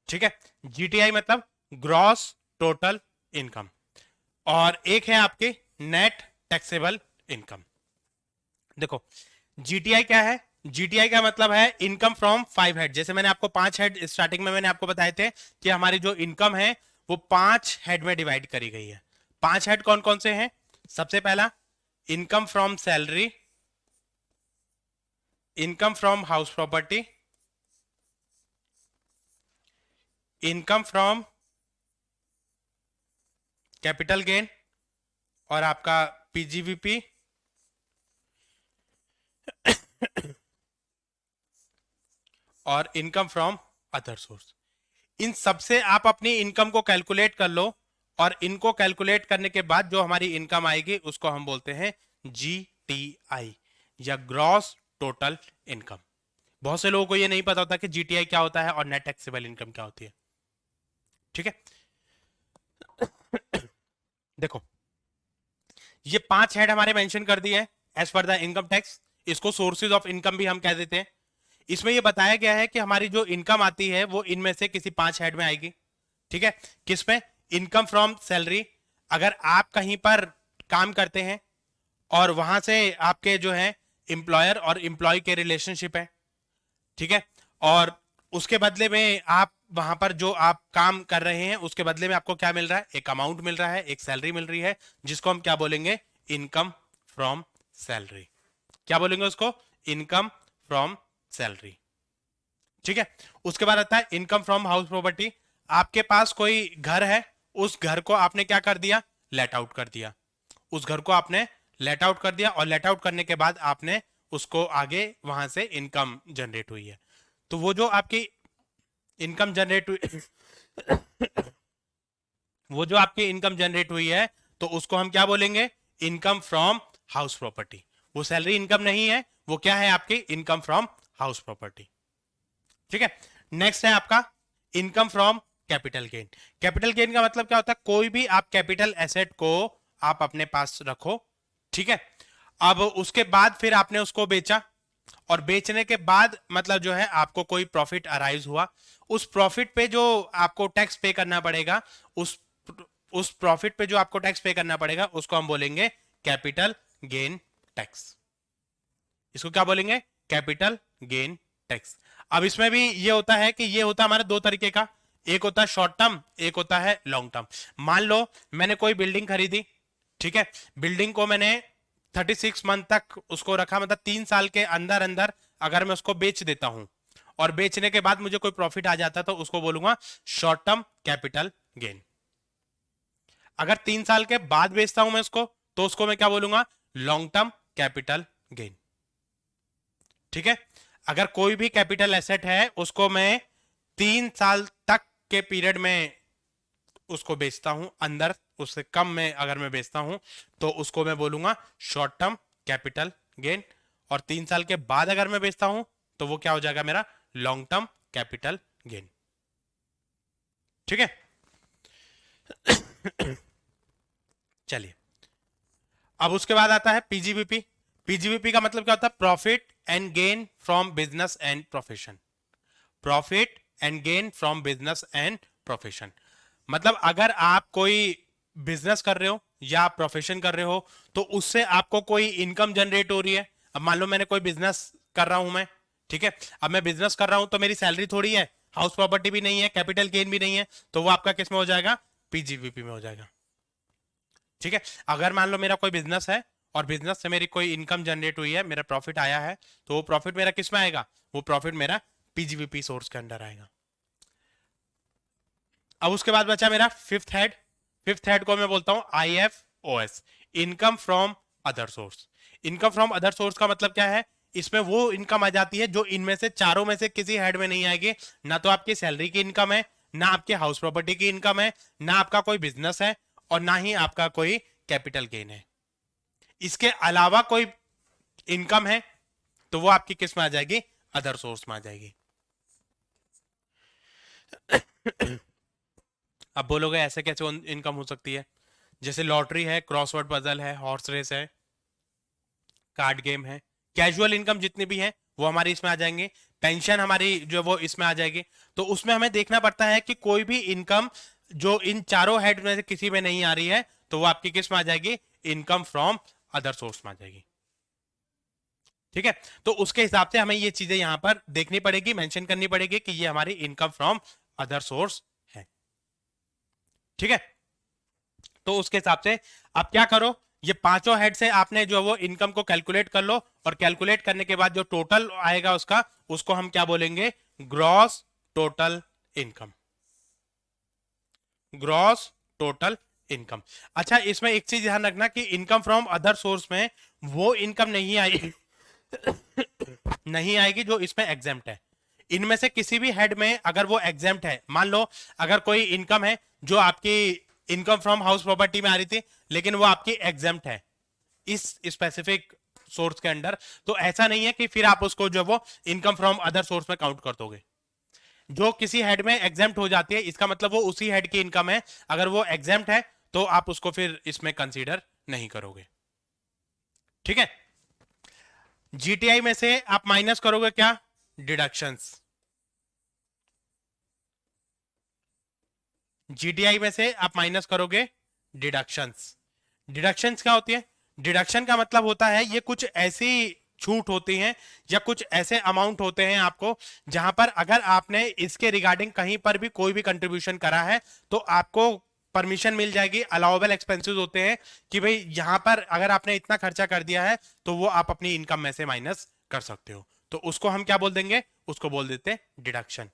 ठीक है, जीटीआई मतलब ग्रॉस टोटल इनकम, और एक है आपके नेट टैक्सेबल इनकम। देखो जीटीआई क्या है, जीटीआई का मतलब है इनकम फ्रॉम 5 हेड। जैसे मैंने आपको 5 हेड स्टार्टिंग में मैंने आपको बताए थे कि हमारी जो इनकम है वो 5 हेड में डिवाइड करी गई है। 5 हेड कौन कौन से हैं? सबसे पहला income from salary, income from house property, income from capital gain, और आपका पीजीवीपी, और इनकम फ्रॉम अदर सोर्स। इन सबसे आप अपनी इनकम को कैलकुलेट कर लो, और इनको कैलकुलेट करने के बाद जो हमारी इनकम आएगी उसको हम बोलते हैं जीटीआई या ग्रॉस टोटल इनकम। बहुत से लोगों को ये नहीं पता होता कि जीटीआई क्या होता है और नेट टैक्सेबल इनकम क्या होती है। ठीक है, देखो ये 5 हेड हमारे मेंशन कर दिए हैं as per the income tax. इसको सोर्सेज ऑफ इनकम भी हम कह देते हैं। इसमें ये बताया गया है कि हमारी जो इनकम आती है वो इनमें से किसी 5 हेड में आएगी। ठीक है, किस पे? Income from salary. अगर आप कहीं पर काम करते हैं और वहां से आपके जो है एम्प्लॉयर और एम्प्लॉय के रिलेशनशिप है, ठीक है, और उसके बदले में आप वहां पर जो आप काम कर रहे हैं उसके बदले में आपको क्या मिल रहा है? एक अमाउंट मिल रहा है, एक सैलरी मिल रही है, जिसको हम क्या बोलेंगे? Income from salary. क्या बोलेंगे उसको? Income from salary. ठीक है, उसके बाद आता है इनकम फ्रॉम हाउस प्रॉपर्टी। आपके पास कोई घर है, उस घर को आपने क्या कर दिया? लेट आउट कर दिया। उस घर को आपने लेट आउट कर दिया, और लेट आउट करने के बाद आपने उसको आगे वहां से इनकम जनरेट हुई है। तो वो जो आपकी इनकम जनरेट हुई वो जो आपकी इनकम जनरेट हुई है तो उसको हम क्या बोलेंगे? Income from house property. वो सैलरी इनकम नहीं है, वो क्या है? आपकी इनकम फ्रॉम हाउस प्रॉपर्टी। ठीक है, नेक्स्ट है आपका income from capital gain. Capital gain का मतलब क्या होता है? कोई भी आप कैपिटल एसेट को आप अपने पास रखो, ठीक है, अब उसके बाद फिर आपने उसको बेचा, और बेचने के बाद मतलब जो है आपको कोई प्रॉफिट अराइज हुआ, उस प्रॉफिट पे जो आपको टैक्स पे करना पड़ेगा, उस प्रॉफिट पे जो आपको टैक्स पे करना पड़ेगा उसको हम बोलेंगे कैपिटल गेन टैक्स। इसको क्या बोलेंगे? Capital gain tax. अब इसमें भी ये होता है कि ये होता है हमारे दो तरीके का, एक होता है शॉर्ट टर्म, एक होता है लॉन्ग टर्म। मान लो मैंने कोई बिल्डिंग खरीदी, ठीक है, बिल्डिंग को मैंने 36 मंथ तक उसको रखा, मतलब 3 साल के अंदर अंदर अगर मैं उसको बेच देता हूं और बेचने के बाद मुझे कोई प्रॉफिट आ जाता तो उसको बोलूंगा शॉर्ट टर्म कैपिटल गेन। अगर 3 साल के बाद बेचता हूं मैं उसको तो उसको मैं क्या बोलूंगा? Long term capital gain. ठीक है, अगर कोई भी कैपिटल एसेट है उसको मैं 3 साल तक के पीरियड में उसको बेचता हूं, अंदर उससे कम में अगर मैं बेचता हूं तो उसको मैं बोलूंगा शॉर्ट टर्म कैपिटल गेन, और 3 साल के बाद अगर मैं बेचता हूं तो वो क्या हो जाएगा? मेरा लॉन्ग टर्म कैपिटल गेन। ठीक है, चलिए अब उसके बाद आता है पीजीबीपी। पीजीबीपी का मतलब क्या होता है? Profit and gain from business and profession. Profit and gain from business and profession मतलब अगर आप कोई बिजनेस कर रहे हो या प्रोफेशन कर रहे हो तो उससे आपको कोई इनकम जनरेट हो रही है। अब मान लो मैंने कोई बिजनेस कर रहा हूं मैं, ठीक है, अब मैं बिजनेस कर रहा हूं तो मेरी सैलरी थोड़ी है, हाउस प्रॉपर्टी भी नहीं है, कैपिटल गेन भी नहीं है, तो वो आपका किस में हो जाएगा? पीजीबीपी में हो जाएगा। ठीक है, अगर मान लो मेरा कोई बिजनेस है और बिजनेस से मेरी कोई इनकम जनरेट हुई है, मेरा प्रॉफिट आया है, तो वो प्रॉफिट मेरा किस में आएगा? वो प्रॉफिट मेरा पीजीबीपी सोर्स के अंडर आएगा। अब उसके बाद बचा मेरा फिफ्थ हेड। फिफ्थ हेड को मैं बोलता हूं IFOS, income from other source. Income from other source का मतलब क्या है? इसमें वो इनकम आ जाती है जो इनमें से चारों में से किसी हेड में नहीं आएगी। ना तो आपकी सैलरी की इनकम है, ना आपके हाउस प्रॉपर्टी की इनकम है, ना आपका कोई बिजनेस है, और ना ही आपका कोई कैपिटल गेन है। इसके अलावा कोई इनकम है तो वो आपकी किस में आ जाएगी? अदर सोर्स में आ जाएगी। अब बोलोगे ऐसे कैसे इनकम हो सकती है? जैसे लॉटरी है, क्रॉसवर्ड पजल है, हॉर्स रेस है, कार्ड गेम है, कैजुअल इनकम जितनी भी है वो हमारी इसमें आ जाएंगे, पेंशन हमारी जो वो इसमें आ जाएगी। तो उसमें हमें देखना पड़ता है कि कोई भी इनकम जो इन चारों हेड में से किसी में नहीं आ रही है तो वो आपकी किस में आ जाएगी, इनकम फ्रॉम अदर सोर्स में आ जाएगी। ठीक है, तो उसके हिसाब से हमें ये चीजें यहां पर देखनी पड़ेगी, मेंशन करनी पड़ेगी कि ये हमारी इनकम फ्रॉम अदर सोर्स है। ठीक है, तो उसके हिसाब से आप क्या करो, ये पांचों हेड से आपने जो वो इनकम को कैलकुलेट कर लो, और कैलकुलेट करने के बाद जो टोटल आएगा उसका, उसको हम क्या बोलेंगे, gross total income. Gross total income. अच्छा, इसमें एक चीज ध्यान रखना कि इनकम फ्रॉम अदर सोर्स में वो इनकम नहीं आई नहीं आएगी जो इसमें एग्जेम्प्ट है। इनमें से किसी भी हेड में अगर वो एग्जेम्प्ट है, मान लो अगर कोई इनकम है जो आपकी इनकम फ्रॉम हाउस प्रॉपर्टी में आ रही थी लेकिन वो आपकी एग्जेम्प्ट है इस स्पेसिफिक सोर्स के अंडर, तो ऐसा नहीं है कि फिर आप उसको जो वो इनकम फ्रॉम अदर सोर्स में काउंट कर दोगे। जो किसी हेड में एग्जेम्प्ट हो जाती है इसका मतलब वो उसी हेड की इनकम है, अगर वो एग्जेम्प्ट है तो आप उसको फिर इसमें कंसीडर नहीं करोगे। ठीक है, जीटीआई में से आप माइनस करोगे क्या, डिडक्शंस। जीटीआई में से आप माइनस करोगे डिडक्शंस। डिडक्शंस क्या होती है, डिडक्शन का मतलब होता है ये कुछ ऐसी छूट होती हैं या कुछ ऐसे अमाउंट होते हैं आपको जहां पर अगर आपने इसके रिगार्डिंग कहीं पर भी कोई भी कंट्रीब्यूशन करा है तो आपको परमिशन मिल जाएगी, अलाउेबल एक्सपेंसेस होते हैं कि भाई यहां पर अगर आपने इतना खर्चा कर दिया है तो वो आप अपनी इनकम में से माइनस कर सकते हो, तो उसको हम क्या बोल देंगे, उसको बोल देते हैं डिडक्शन।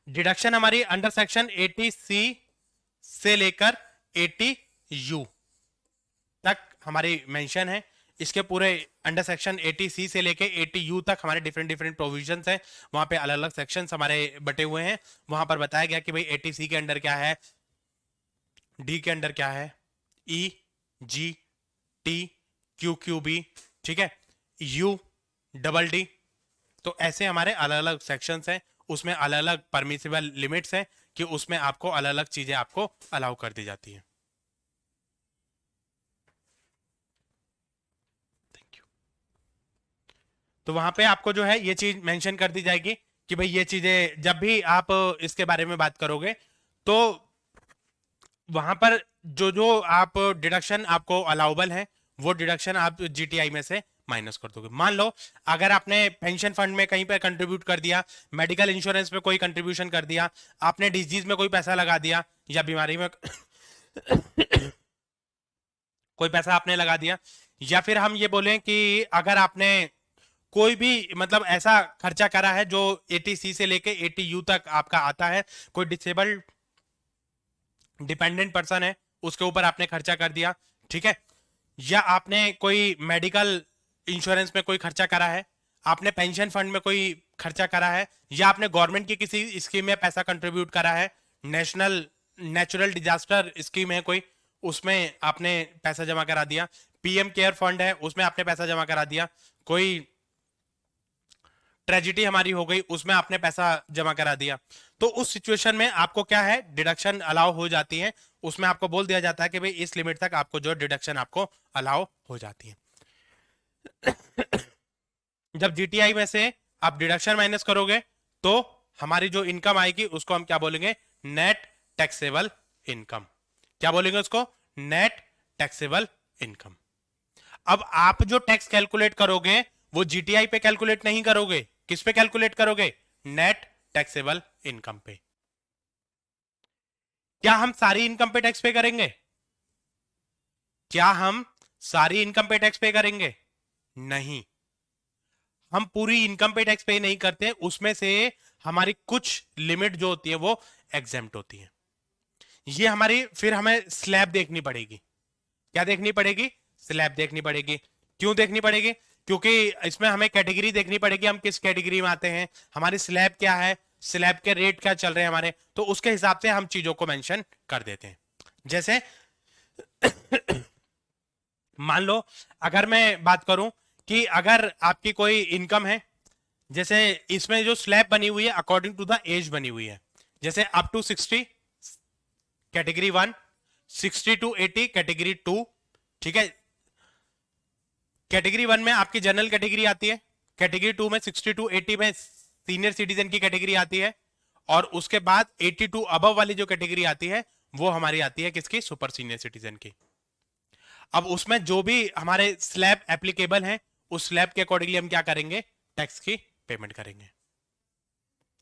डिडक्शन हमारी अंडर सेक्शन 80C से लेकर 80U तक हमारी मेंशन है। इसके पूरे अंडर सेक्शन 80C से लेके 80U तक हमारे डिफरेंट डिफरेंट प्रोविजंस हैं, वहां पे अलग अलग सेक्शंस हमारे बटे हुए हैं। वहां पर बताया गया कि भाई 80C के अंडर क्या है, डी के अंडर क्या है, E G T Q Q B, ठीक है, यू डबल डी। तो ऐसे हमारे अलग अलग सेक्शंस हैं, उसमें अलग अलग परमिसिबल लिमिट्स हैं कि उसमें आपको अलग अलग चीजें आपको अलाउ कर दी जाती हैं। तो वहां पे आपको जो है ये चीज मेंशन कर दी जाएगी कि भाई ये चीजें जब भी आप इसके बारे में बात करोगे तो वहां पर जो जो आप डिडक्शन आपको अलाउबल है वो डिडक्शन आप जीटीआई में से माइनस कर दोगे। मान लो अगर आपने पेंशन फंड में कहीं पे कंट्रीब्यूट कर दिया, मेडिकल इंश्योरेंस में कोई कंट्रीब्यूशन कर दिया, आपने डिजीज में कोई पैसा लगा दिया या बीमारी में कोई पैसा आपने लगा दिया, या फिर हम ये बोलें कि अगर आपने कोई भी मतलब ऐसा खर्चा करा है जो 80C से लेके 80U तक आपका आता है, कोई डिसेबल्ड डिपेंडेंट पर्सन है उसके ऊपर आपने खर्चा कर दिया, ठीक है, या आपने कोई मेडिकल इंश्योरेंस में कोई खर्चा करा है, आपने पेंशन फंड में कोई खर्चा करा है, या आपने गवर्नमेंट की किसी स्कीम में पैसा कंट्रीब्यूट करा है, नेशनल नेचुरल डिजास्टर स्कीम है कोई, उसमें आपने पैसा जमा करा दिया, पीएम केयर फंड है उसमें आपने पैसा जमा करा दिया, कोई ट्रेजिडी हमारी हो गई उसमें आपने पैसा जमा करा दिया, तो उस सिचुएशन में आपको क्या है, डिडक्शन अलाउ हो जाती है। उसमें आपको बोल दिया जाता है कि भाई इस लिमिट तक आपको जो डिडक्शन आपको अलाउ हो जाती है। जब जीटीआई में से आप डिडक्शन माइनस करोगे तो हमारी जो इनकम आएगी उसको हम क्या बोलेंगे, नेट टैक्सेबल इनकम। क्या बोलेंगे उसको, नेट टैक्सेबल इनकम। अब आप जो टैक्स कैलकुलेट करोगे वो जीटीआई पे कैलकुलेट नहीं करोगे, किस पे कैलकुलेट करोगे, नेट टैक्सेबल इनकम पे। क्या हम सारी इनकम पे टैक्स पे करेंगे, क्या हम सारी इनकम पे टैक्स पे करेंगे, नहीं, हम पूरी इनकम पे टैक्स पे नहीं करते, उसमें से हमारी कुछ लिमिट जो होती है वो एग्जेम्प्ट होती है। ये हमारी फिर हमें स्लैब देखनी पड़ेगी। क्या देखनी पड़ेगी, स्लैब देखनी पड़ेगी। क्यों देखनी पड़ेगी, क्योंकि इसमें हमें कैटेगरी देखनी पड़ेगी, हम किस कैटेगरी में आते हैं, हमारी स्लैब क्या है, स्लैब के रेट क्या चल रहे हैं हमारे, तो उसके हिसाब से हम चीजों को मेंशन कर देते हैं। जैसे मान लो अगर मैं बात करूं कि अगर आपकी कोई इनकम है, जैसे इसमें जो स्लैब बनी हुई है अकॉर्डिंग टू द एज बनी हुई है, जैसे up to 60 category 1, 60 to 80 category 2, ठीक है, कैटेगरी 1 में आपकी जनरल कैटेगरी आती है, कैटेगरी 2 में 60 टू 80 में सीनियर सिटीजन की कैटेगरी आती है, और उसके बाद 82 अबव वाली जो कैटेगरी आती है वो हमारी आती है किसकी, सुपर सीनियर सिटीजन की। अब उसमें जो भी हमारे स्लैब एप्लीकेबल हैं उस स्लैब के अकॉर्डिंगली हम क्या करेंगे, टैक्स की पेमेंट करेंगे।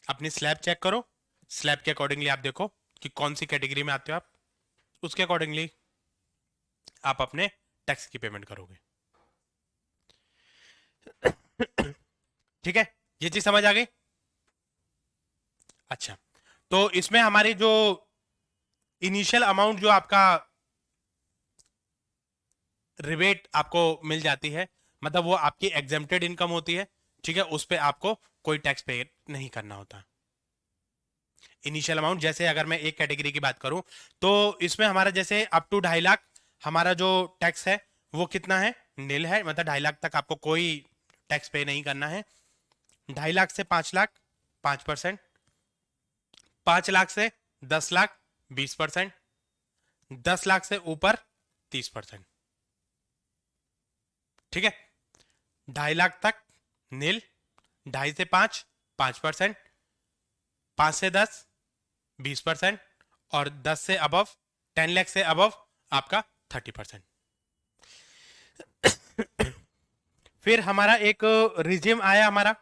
अपनी स्लैब चेक करो, स्लैब के अकॉर्डिंगली आप देखो कि कौन सी कैटेगरी में आते हो आप, उसके अकॉर्डिंगली आप अपने टैक्स की पेमेंट करोगे। ठीक है, ये चीज समझ आ गई। अच्छा, तो इसमें हमारी जो इनिशियल अमाउंट जो आपका रिबेट आपको मिल जाती है, मतलब वो आपकी एग्जेम्प्टेड इनकम होती है, ठीक है, उस पर आपको कोई टैक्स पे नहीं करना होता। इनिशियल अमाउंट, जैसे अगर मैं एक कैटेगरी की बात करूं तो इसमें हमारा जैसे अप टू 2.5 लाख हमारा जो टैक्स है वो कितना है, नील है, मतलब 2.5 लाख तक आपको कोई टैक्स पे नहीं करना है। 2.5 लाख से 5 लाख 5%, 5 लाख से 10 लाख 20%, 10 लाख से ऊपर 30%। ठीक है, 2.5 लाख तक नील, 2.5 से 5 5%, 5 से 10 20%, और 10 से अबव 10 लाख से अबव आपका 30%। फिर हमारा एक रिजिम आया हमारा,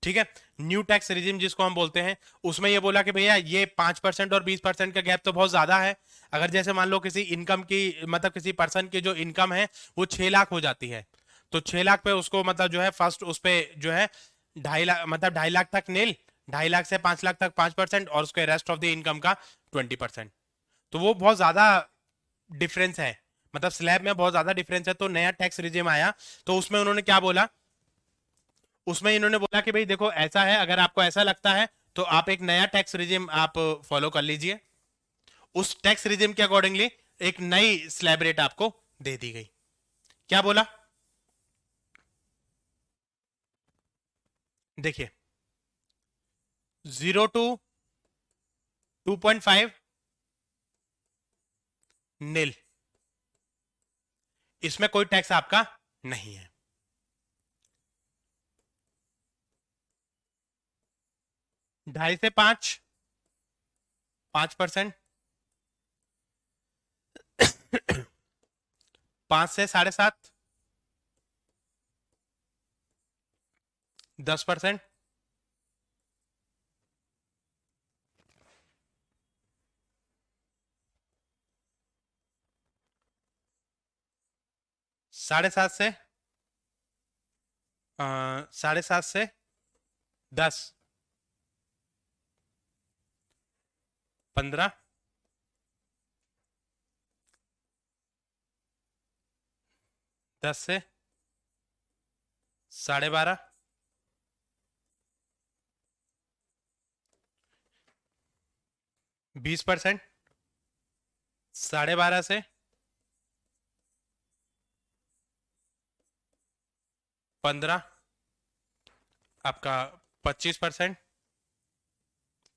ठीक है, न्यू टैक्स रिजिम जिसको हम बोलते हैं, उसमें ये बोला कि भैया ये 5% और 20% का गैप तो बहुत ज्यादा है। अगर जैसे मान लो किसी इनकम की, मतलब किसी पर्सन की जो इनकम है वो 6 लाख हो जाती है, तो 6 लाख पे उसको मतलब जो है फर्स्ट उस पे जो है 2.5 लाख, मतलब 2.5 लाख तक नील, 2.5 लाख से 5 लाख तक 5%, और उसके रेस्ट ऑफ द इनकम का 20%। तो वो बहुत ज्यादा डिफरेंस है, मतलब स्लैब में बहुत ज्यादा डिफरेंस है। तो नया टैक्स रिजिम आया, तो उसमें उन्होंने क्या बोला, उसमें इन्होंने बोला कि भाई देखो ऐसा है, अगर आपको ऐसा लगता है तो आप एक नया टैक्स रिजिम आप फॉलो कर लीजिए। उस टैक्स रिजिम के अकॉर्डिंगली एक नई स्लैब रेट आपको दे दी गई। क्या बोला, देखिए 0 टू 2.5 नील, इसमें कोई टैक्स आपका नहीं है। 2.5 से 5 5%, 5 से 7.5 10%, 7.5 से 7.5 से 10 15, 10 से 12.5, 20%, 12.5 से 15 आपका 25%।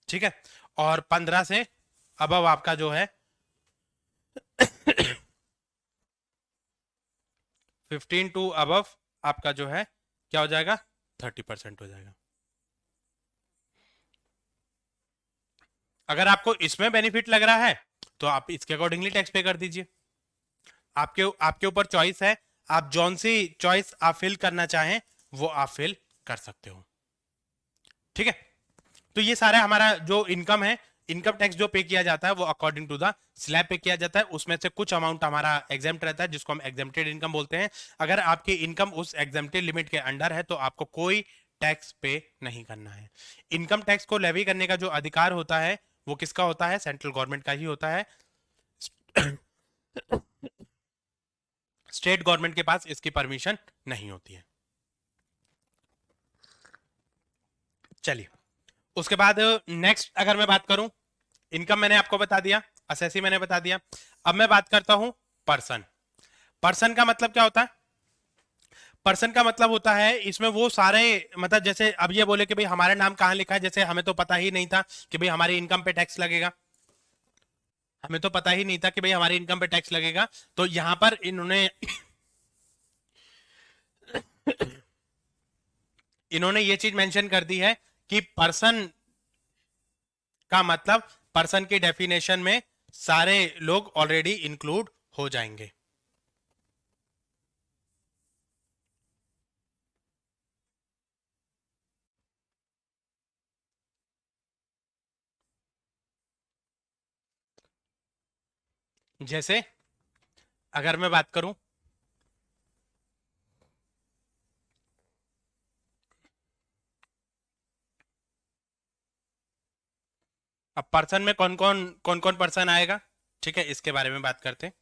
ठीक है, और 15 से अबव आपका जो है 15 टू अबव आपका जो है क्या हो जाएगा, 30% हो जाएगा। अगर आपको इसमें बेनिफिट लग रहा है तो आप इसके अकॉर्डिंगली टैक्स पे कर दीजिए। आपके आपके ऊपर चॉइस है, आप जौन सी चॉइस आप फिल करना चाहें वो आप फिल कर सकते हो। ठीक है, तो ये सारा हमारा जो इनकम है, इनकम टैक्स जो पे किया जाता है वो अकॉर्डिंग टू द स्लैब पे किया जाता है। उसमें से कुछ अमाउंट हमारा एग्जेम्प्ट रहता है जिसको हम एग्जेम्प्टेड इनकम बोलते हैं। अगर आपकी इनकम उस एग्जेम्प्टेड लिमिट के अंडर है तो आपको कोई टैक्स पे नहीं करना है। इनकम टैक्स को लेवी करने का जो अधिकार होता है वो किसका होता है, सेंट्रल गवर्नमेंट का ही होता है। स्टेट गवर्नमेंट के पास इसकी परमिशन नहीं होती है। चलिए, उसके बाद नेक्स्ट अगर मैं बात करूं, इनकम मैंने आपको बता दिया, असेसी मैंने बता दिया। अब मैं बात करता हूं पर्सन। पर्सन का मतलब क्या होता है, पर्सन का मतलब होता है इसमें वो सारे, मतलब जैसे अब ये बोले कि भाई हमारा नाम कहां लिखा है, जैसे हमें तो पता ही नहीं था कि भाई हमारी इनकम पे टैक्स लगेगा, हमें तो पता ही नहीं था कि भाई हमारी इनकम पे टैक्स लगेगा। तो यहां पर इन्होंने इन्होंने ये चीज मेंशन कर दी है कि पर्सन का मतलब पर्सन की डेफिनेशन में सारे लोग ऑलरेडी इंक्लूड हो जाएंगे। जैसे अगर मैं बात करूं, अब पर्सन में कौन कौन पर्सन आएगा, ठीक है, इसके बारे में बात करते हैं।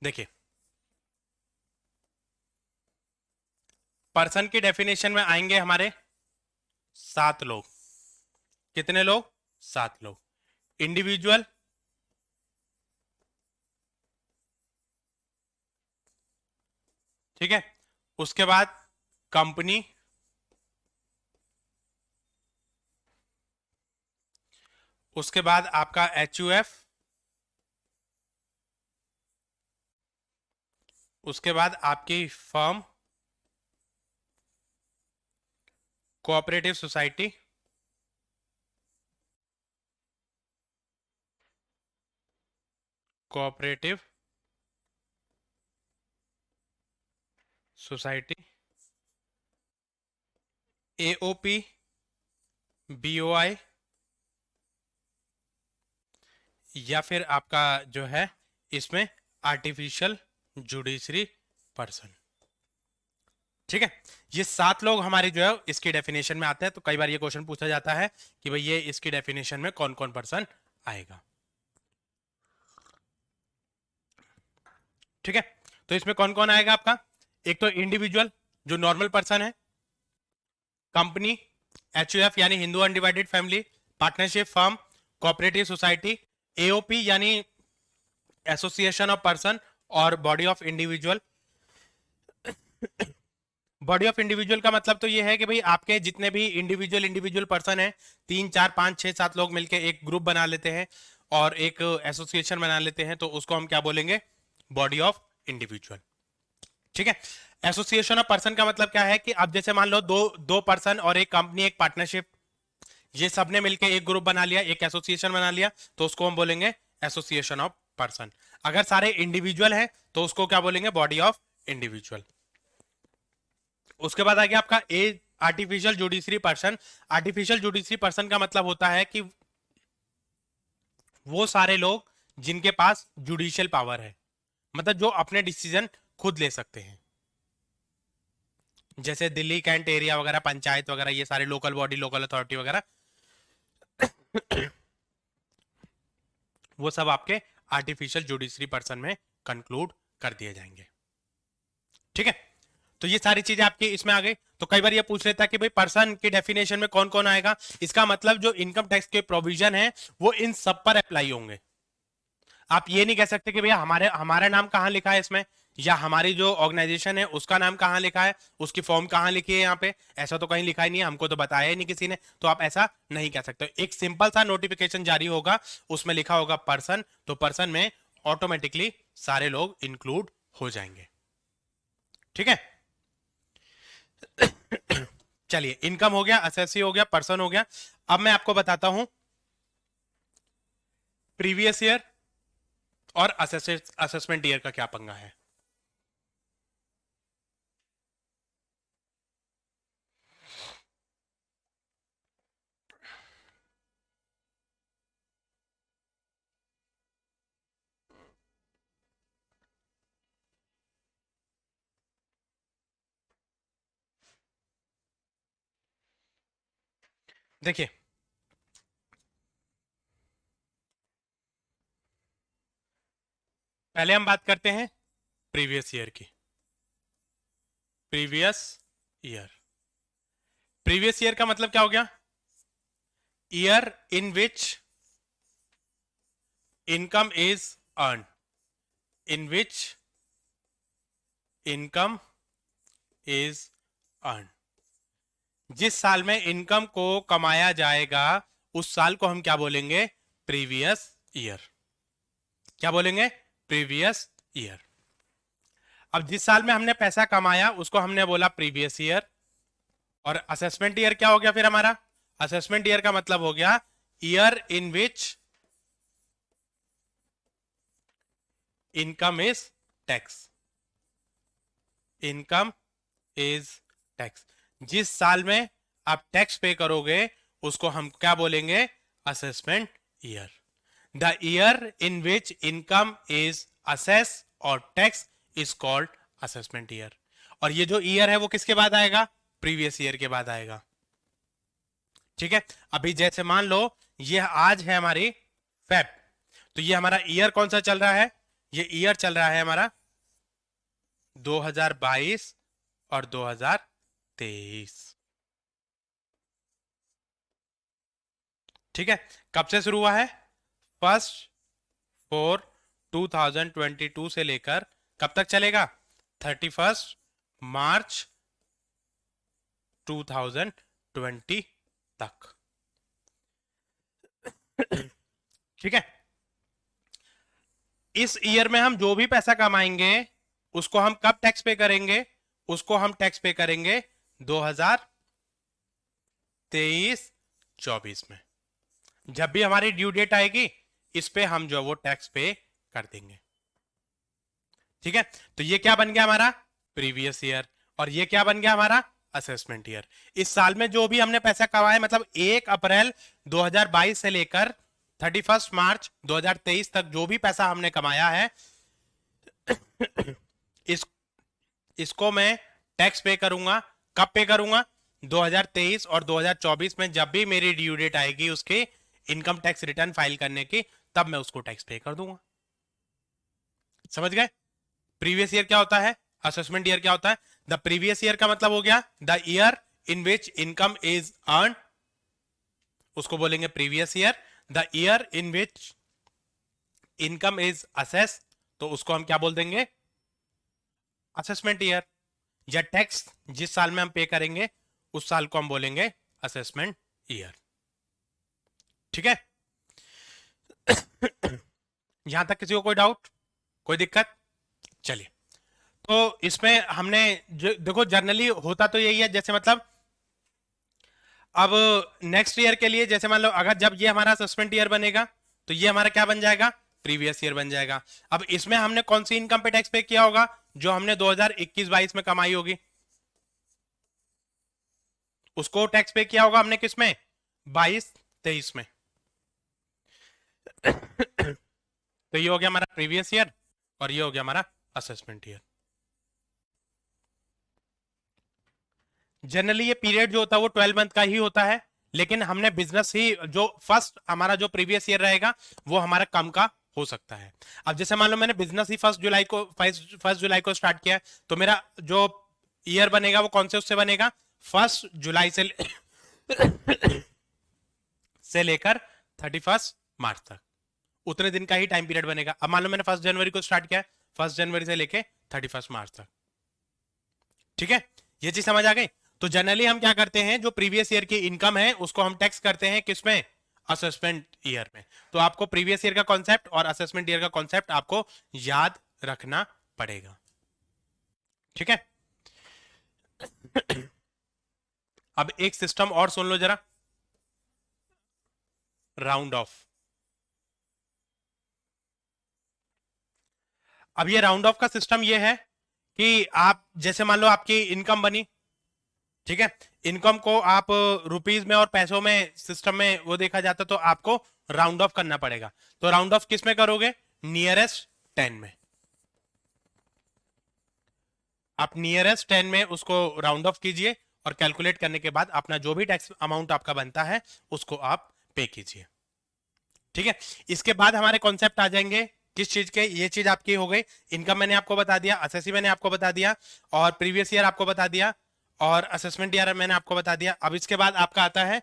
देखिए, पर्सन की डेफिनेशन में आएंगे हमारे 7 लोग। कितने लोग? 7 लोग। इंडिविजुअल, ठीक है, उसके बाद कंपनी, उसके बाद आपका HUF, उसके बाद आपकी firm, cooperative society, cooperative society, AOP, BOI, या फिर आपका जो है इसमें आर्टिफिशियल जुडिशरी पर्सन। ठीक है, ये 7 लोग हमारे जो है इसकी डेफिनेशन में आते हैं। तो कई बार ये क्वेश्चन पूछा जाता है कि भाई ये इसकी डेफिनेशन में कौन कौन पर्सन आएगा। ठीक है, तो इसमें कौन कौन आएगा आपका? एक तो इंडिविजुअल जो नॉर्मल पर्सन है, कंपनी, HUF यानी Hindu undivided family, partnership firm, cooperative society, AOP यानी एसोसिएशन ऑफ पर्सन, और body of individual. Body of individual का मतलब तो ये है कि भाई आपके जितने भी इंडिविजुअल पर्सन है, 3 4 5 6 7 लोग मिलके एक ग्रुप बना लेते हैं और एक एसोसिएशन बना लेते हैं, तो उसको हम क्या बोलेंगे? Body of individual. ठीक है, एसोसिएशन ऑफ पर्सन का मतलब क्या है कि अब जैसे मान लो दो पर्सन और एक कंपनी, एक पार्टनरशिप, ये सबने मिलकर एक ग्रुप बना लिया, एक एसोसिएशन बना लिया, तो उसको हम बोलेंगे एसोसिएशन ऑफ पर्सन। अगर सारे इंडिविजुअल है तो उसको क्या बोलेंगे? Body of individual. उसके बाद आ गया आपका artificial judiciary person. Artificial judiciary person का मतलब होता है कि वो सारे लोग जिनके पास जुडिशियल पावर है, मतलब जो अपने डिसीजन खुद ले सकते हैं, जैसे दिल्ली कैंट एरिया वगैरह, पंचायत वगैरह, ये सारे लोकल बॉडी, लोकल अथॉरिटी वगैरह, वो सब आपके आर्टिफिशियल जुडिशरी पर्सन में कंक्लूड कर दिए जाएंगे। ठीक है, तो ये सारी चीजें आपकी इसमें आ गई। तो कई बार ये पूछ लेता है कि भाई पर्सन की डेफिनेशन में कौन कौन आएगा। इसका मतलब जो इनकम टैक्स के प्रोविजन है वो इन सब पर अप्लाई होंगे। आप ये नहीं कह सकते कि भैया हमारा नाम कहाँ लिखा है इसमें, या हमारी जो ऑर्गेनाइजेशन है उसका नाम कहाँ लिखा है, उसकी फॉर्म कहाँ लिखी है यहाँ पे, ऐसा तो कहीं लिखा ही नहीं है, हमको तो बताया ही नहीं किसी ने, तो आप ऐसा नहीं कह सकते। एक सिंपल सा नोटिफिकेशन जारी होगा, उसमें लिखा होगा पर्सन, तो पर्सन में ऑटोमेटिकली सारे लोग इंक्लूड हो जाएंगे। ठीक है, चलिए, इनकम हो गया, असेसी हो गया, पर्सन हो गया। अब मैं आपको बताता हूं प्रीवियस ईयर और असेसमेंट ईयर का क्या पंगा है। देखिए, पहले हम बात करते हैं प्रीवियस ईयर की। प्रीवियस ईयर, प्रीवियस ईयर का मतलब क्या हो गया? Year in which income is earn, in which income is earn. जिस साल में इनकम को कमाया जाएगा उस साल को हम क्या बोलेंगे? Previous year. क्या बोलेंगे? Previous year. अब जिस साल में हमने पैसा कमाया उसको हमने बोला प्रीवियस ईयर। और असेसमेंट ईयर क्या हो गया फिर हमारा? असेसमेंट ईयर का मतलब हो गया year in which income is tax. Income is tax. जिस साल में आप टैक्स पे करोगे उसको हम क्या बोलेंगे? Assessment year. The year in which income is assess और tax is called assessment year. और ये जो ईयर है वो किसके बाद आएगा? प्रीवियस ईयर के बाद आएगा। ठीक है, अभी जैसे मान लो ये आज है हमारी फेब, तो ये हमारा ईयर कौन सा चल रहा है? ये ईयर चल रहा है हमारा 2022 और 2023। ठीक है, कब से शुरू हुआ है? 1 4 2022 से लेकर कब तक चलेगा? 31 मार्च 2020 तक। ठीक है, इस ईयर में हम जो भी पैसा कमाएंगे उसको हम कब टैक्स पे करेंगे? उसको हम टैक्स पे करेंगे 2023-24 में। जब भी हमारी ड्यू डेट आएगी इस पे हम जो वो टैक्स पे कर देंगे। ठीक है, तो ये क्या बन गया हमारा? Previous year. और ये क्या बन गया हमारा? Assessment year. इस साल में जो भी हमने पैसा कमाया, मतलब 1 अप्रैल 2022 से लेकर 31 मार्च 2023 तक जो भी पैसा हमने कमाया है इस इसको मैं टैक्स पे करूंगा। कब पे करूंगा? 2023 और 2024 में जब भी मेरी ड्यू डेट आएगी उसके इनकम टैक्स रिटर्न फाइल करने की, तब मैं उसको टैक्स पे कर दूंगा। समझ गए? प्रीवियस ईयर क्या होता है, असेसमेंट ईयर क्या होता है? द प्रीवियस ईयर का मतलब हो गया the year in which income is earn, उसको बोलेंगे previous year. The year in which income is assess, तो उसको हम क्या बोल देंगे? Assessment year. या टैक्स जिस साल में हम पे करेंगे उस साल को हम बोलेंगे असेसमेंट ईयर। ठीक है, यहां तक किसी को कोई डाउट, कोई दिक्कत? चलिए, तो इसमें हमने जो देखो जनरली होता तो यही है, जैसे मतलब अब नेक्स्ट ईयर के लिए जैसे मान लो अगर जब ये हमारा असेसमेंट ईयर बनेगा तो ये हमारा क्या बन जाएगा? प्रीवियस ईयर बन जाएगा। अब इसमें हमने कौन सी इनकम पे टैक्स पे किया होगा? जो हमने 2021-22 में कमाई होगी उसको टैक्स पे किया होगा हमने किसमें? 22-23 में। तो ये हो गया हमारा प्रीवियस ईयर और ये हो गया हमारा असेसमेंट ईयर। जनरली ये पीरियड जो होता है वो 12 मंथ का ही होता है, लेकिन हमने बिजनेस ही जो फर्स्ट हमारा जो प्रीवियस ईयर रहेगा वो हमारा कम का हो सकता है। अब जैसे मान लो मैंने बिजनेस ही 1 जुलाई को स्टार्ट किया, तो मेरा जो ईयर बनेगा वो कौन से उससे बनेगा? 1 जुलाई से लेकर 31 मार्च तक, उतने दिन का ही टाइम पीरियड बनेगा। अब मान लो मैंने 1 जनवरी को स्टार्ट किया, 1 जनवरी से लेके 31 मार्च तक। ठीक है, ये चीज समझ आ गई? तो जनरली हम क्या करते हैं, जो प्रीवियस ईयर की इनकम है उसको हम टैक्स करते हैं किसमें? असेसमेंट ईयर में। तो आपको प्रीवियस ईयर का कॉन्सेप्ट और असेसमेंट ईयर का कॉन्सेप्ट आपको याद रखना पड़ेगा। ठीक है, अब एक सिस्टम और सुन लो जरा, राउंड ऑफ। अब ये राउंड ऑफ का सिस्टम ये है कि आप जैसे मान लो आपकी इनकम बनी, ठीक है, इनकम को आप रुपीज में और पैसों में सिस्टम में वो देखा जाता, तो आपको राउंड ऑफ करना पड़ेगा। तो राउंड ऑफ किस में करोगे? नियरेस्ट 10 में। आप नियरेस्ट 10 में उसको राउंड ऑफ कीजिए और कैलकुलेट करने के बाद अपना जो भी टैक्स अमाउंट आपका बनता है उसको आप पे कीजिए। ठीक है, इसके बाद हमारे कॉन्सेप्ट आ जाएंगे किस चीज के? ये चीज आपकी हो गई, इनकम मैंने आपको बता दिया, असेसी मैंने आपको बता दिया, और प्रीवियस ईयर आपको बता दिया, और असेसमेंट ईयर मैंने आपको बता दिया। अब इसके बाद आपका आता है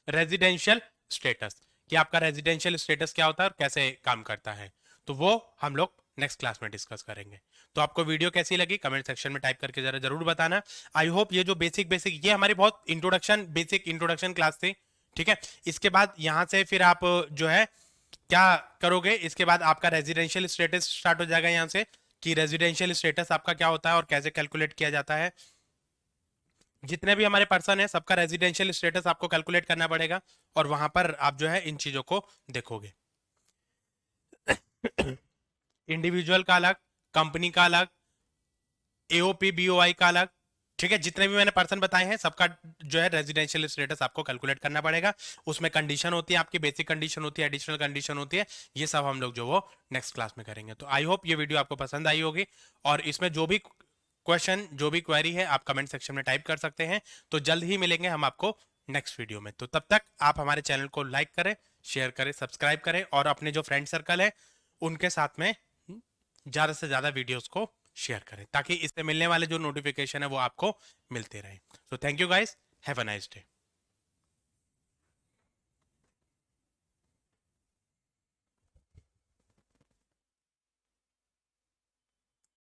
रेजिडेंशियल स्टेटस, कि आपका रेजिडेंशियल स्टेटस क्या होता है और कैसे काम करता है। तो वो हम लोग नेक्स्ट क्लास में डिस्कस करेंगे। तो आपको वीडियो कैसी लगी कमेंट सेक्शन में टाइप करके जरा जरूर बताना। आई होप ये जो बेसिक ये हमारी बहुत बेसिक इंट्रोडक्शन क्लास थी। ठीक है, इसके बाद यहां से फिर आप जो है क्या करोगे इसके बाद, आपका रेजिडेंशियल स्टेटस स्टार्ट हो जाएगा यहाँ से, कि रेजिडेंशियल स्टेटस आपका क्या होता है और कैसे कैलकुलेट किया जाता है। जितने भी हमारे पर्सन है सबका रेजिडेंशियल स्टेटस आपको कैलकुलेट करना पड़ेगा, और वहां पर आप जो है इन चीजों को देखोगे। इंडिविजुअल का अलग, कंपनी का अलग, एओपी बीओआई का अलग, ठीक है। जितने भी मैंने पर्सन बताए हैं सबका जो है रेजिडेंशियल स्टेटस आपको कैलकुलेट करना पड़ेगा। उसमें कंडीशन होती है, आपकी बेसिक कंडीशन होती है, एडिशनल कंडीशन होती है, ये सब हम लोग जो वो नेक्स्ट क्लास में करेंगे। तो आई होप ये वीडियो आपको पसंद आई होगी, और इसमें जो भी क्वेश्चन, जो भी क्वेरी है, आप कमेंट सेक्शन में टाइप कर सकते हैं। तो जल्द ही मिलेंगे हम आपको नेक्स्ट वीडियो में। तो तब तक आप हमारे चैनल को लाइक करें, शेयर करें, सब्सक्राइब करें, और अपने जो फ्रेंड सर्कल है उनके साथ में ज़्यादा से ज़्यादा वीडियोस को शेयर करें, ताकि इससे मिलने वाले जो नोटिफिकेशन है वो आपको मिलते रहे। So thank you guys, have a nice day.